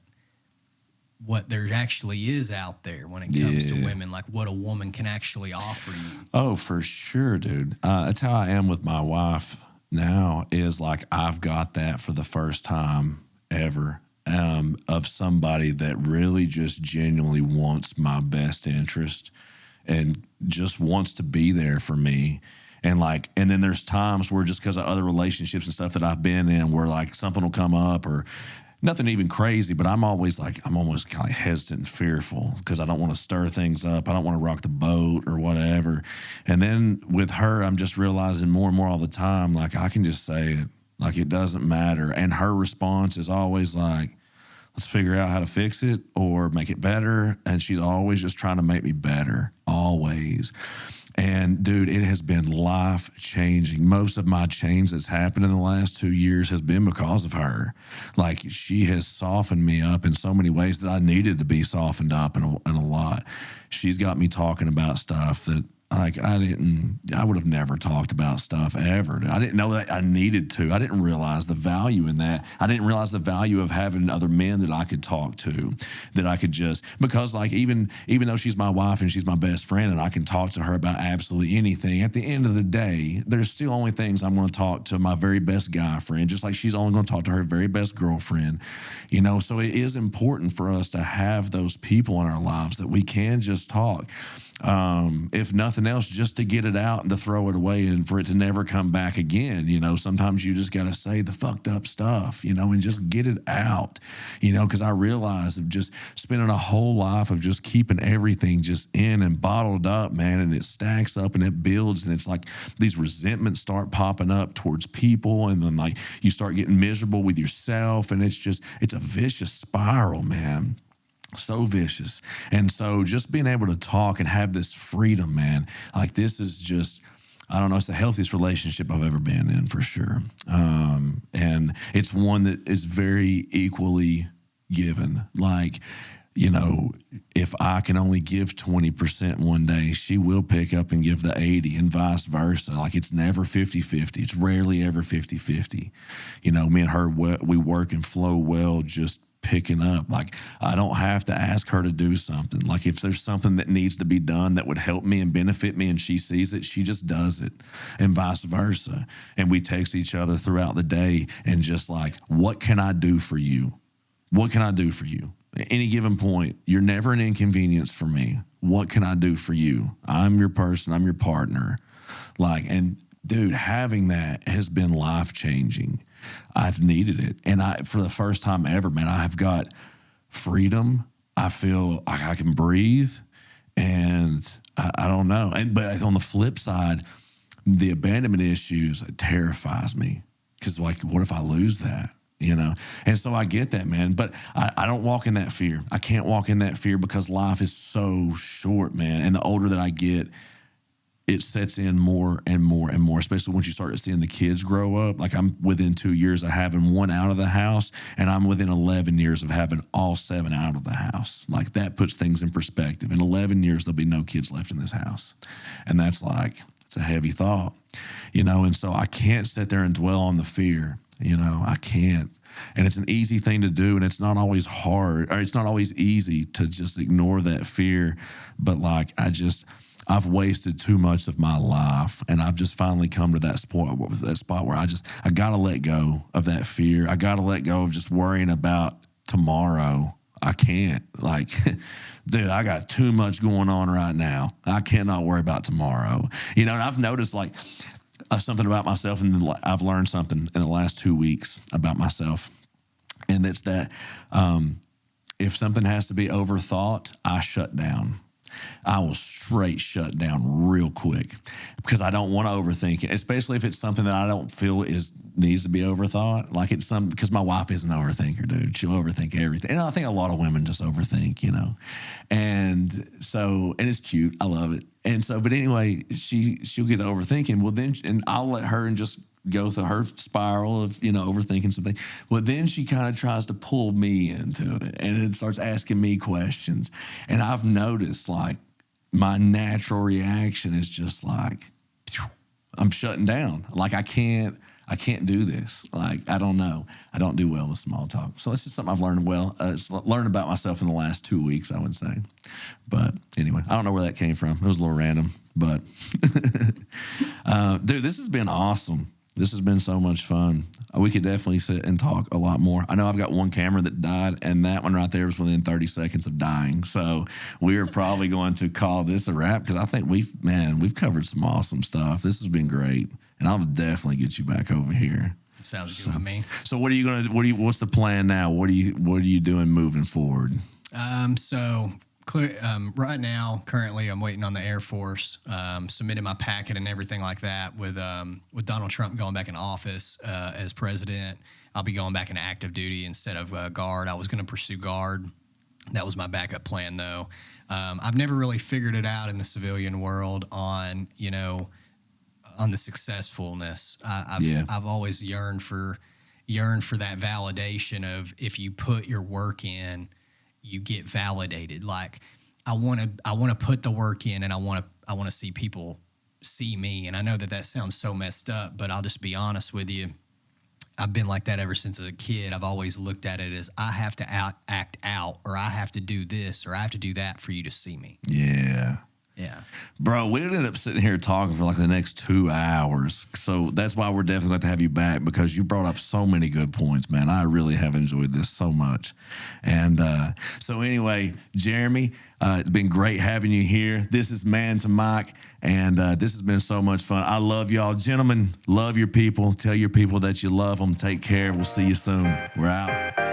there actually is out there when it comes to women, like what a woman can actually offer you. Oh, for sure, dude. That's how I am with my wife now, is like I've got that for the first time ever, of somebody that really just genuinely wants my best interest and just wants to be there for me. And then there's times where just because of other relationships and stuff that I've been in where like something will come up or nothing even crazy, but I'm almost kind of hesitant and fearful because I don't want to stir things up. I don't want to rock the boat or whatever. And then with her, I'm just realizing more and more all the time, like I can just say it, like it doesn't matter. And her response is always like, let's figure out how to fix it or make it better. And she's always just trying to make me better, always. And dude, it has been life-changing. Most of my change that's happened in the last 2 years has been because of her. Like she has softened me up in so many ways that I needed to be softened up in a lot. She's got me talking about stuff that like I would have never talked about stuff ever. I didn't know that I needed to. I didn't realize the value in that. I didn't realize the value of having other men that I could talk to, that I could just, because like even though she's my wife and she's my best friend and I can talk to her about absolutely anything, at the end of the day, there's still only things I'm going to talk to my very best guy friend, just like she's only going to talk to her very best girlfriend, you know? So it is important for us to have those people in our lives that we can just talk. If nothing else, just to get it out and to throw it away and for it to never come back again. You know, sometimes you just got to say the fucked up stuff, you know, and just get it out, you know, because I realized of just spending a whole life of just keeping everything just in and bottled up, man, and it stacks up and it builds and it's like these resentments start popping up towards people and then like you start getting miserable with yourself and it's a vicious spiral, man. So vicious. And so just being able to talk and have this freedom, man, like this is just, I don't know, it's the healthiest relationship I've ever been in for sure. And it's one that is very equally given. Like, you know, if I can only give 20% one day, she will pick up and give the 80 and vice versa. Like it's never 50-50. It's rarely ever 50-50. You know, me and her, we work and flow well, just picking up. Like I don't have to ask her to do something. Like if there's something that needs to be done that would help me and benefit me and she sees it, she just does it and vice versa. And we text each other throughout the day and just like, what can I do for you? What can I do for you? At any given point, you're never an inconvenience for me. What can I do for you? I'm your person. I'm your partner. Like, and dude, having that has been life-changing. I've needed it. And for the first time ever, man, I've got freedom. I feel like I can breathe. And I don't know. But on the flip side, the abandonment issues terrifies me. Because like, what if I lose that? You know? And so I get that, man. But I don't walk in that fear. I can't walk in that fear because life is so short, man. And the older that I get, it sets in more and more and more, especially once you start seeing the kids grow up. Like I'm within 2 years of having one out of the house, and I'm within 11 years of having all 7 out of the house. Like that puts things in perspective. In 11 years, there'll be no kids left in this house. And that's like, it's a heavy thought, you know? And so I can't sit there and dwell on the fear, you know, I can't. And it's an easy thing to do, and it's not always hard, or it's not always easy to just ignore that fear. But like, I've wasted too much of my life, and I've just finally come to that spot where I got to let go of that fear. I got to let go of just worrying about tomorrow. I can't. Like, dude, I got too much going on right now. I cannot worry about tomorrow. You know, and I've noticed like something about myself, and I've learned something in the last 2 weeks about myself, and it's that if something has to be overthought, I shut down. I will straight shut down real quick because I don't want to overthink it, especially if it's something that I don't feel needs to be overthought. Like it's because my wife is an overthinker, dude. She'll overthink everything. And I think a lot of women just overthink, you know. And so, and it's cute. I love it. And so, but anyway, she'll get to overthinking. Well, then, and I'll let her and just go through her spiral of, overthinking something. Well, then she kind of tries to pull me into it and it starts asking me questions. And I've noticed like my natural reaction is just like, I'm shutting down. Like I can't do this. Like, I don't know. I don't do well with small talk. So it's just something I've learned learned about myself in the last 2 weeks, I would say. But anyway, I don't know where that came from. It was a little random, but dude, this has been awesome. This has been so much fun. We could definitely sit and talk a lot more. I know I've got one camera that died, and that one right there was within 30 seconds of dying. So we are probably going to call this a wrap because I think we've covered some awesome stuff. This has been great, and I'll definitely get you back over here. Sounds good with me. So what's the plan now? What are you doing moving forward? Right now, currently, I'm waiting on the Air Force, submitting my packet and everything like that. With Donald Trump going back in office as president, I'll be going back into active duty instead of guard. I was going to pursue guard. That was my backup plan, though. I've never really figured it out in the civilian world on the successfulness. I've always yearned for that validation of if you put your work in, you get validated. Like I want to put the work in, and I want to see people see me. And I know that sounds so messed up, but I'll just be honest with you. I've been like that ever since as a kid. I've always looked at it as I have to act out, or I have to do this, or I have to do that for you to see me. Yeah. Yeah. Bro, we ended up sitting here talking for like the next 2 hours. So that's why we're definitely going to have you back, because you brought up so many good points, man. I really have enjoyed this so much. And so anyway, Jeremy, it's been great having you here. This is Man to Mike, and this has been so much fun. I love y'all. Gentlemen, love your people. Tell your people that you love them. Take care. We'll see you soon. We're out.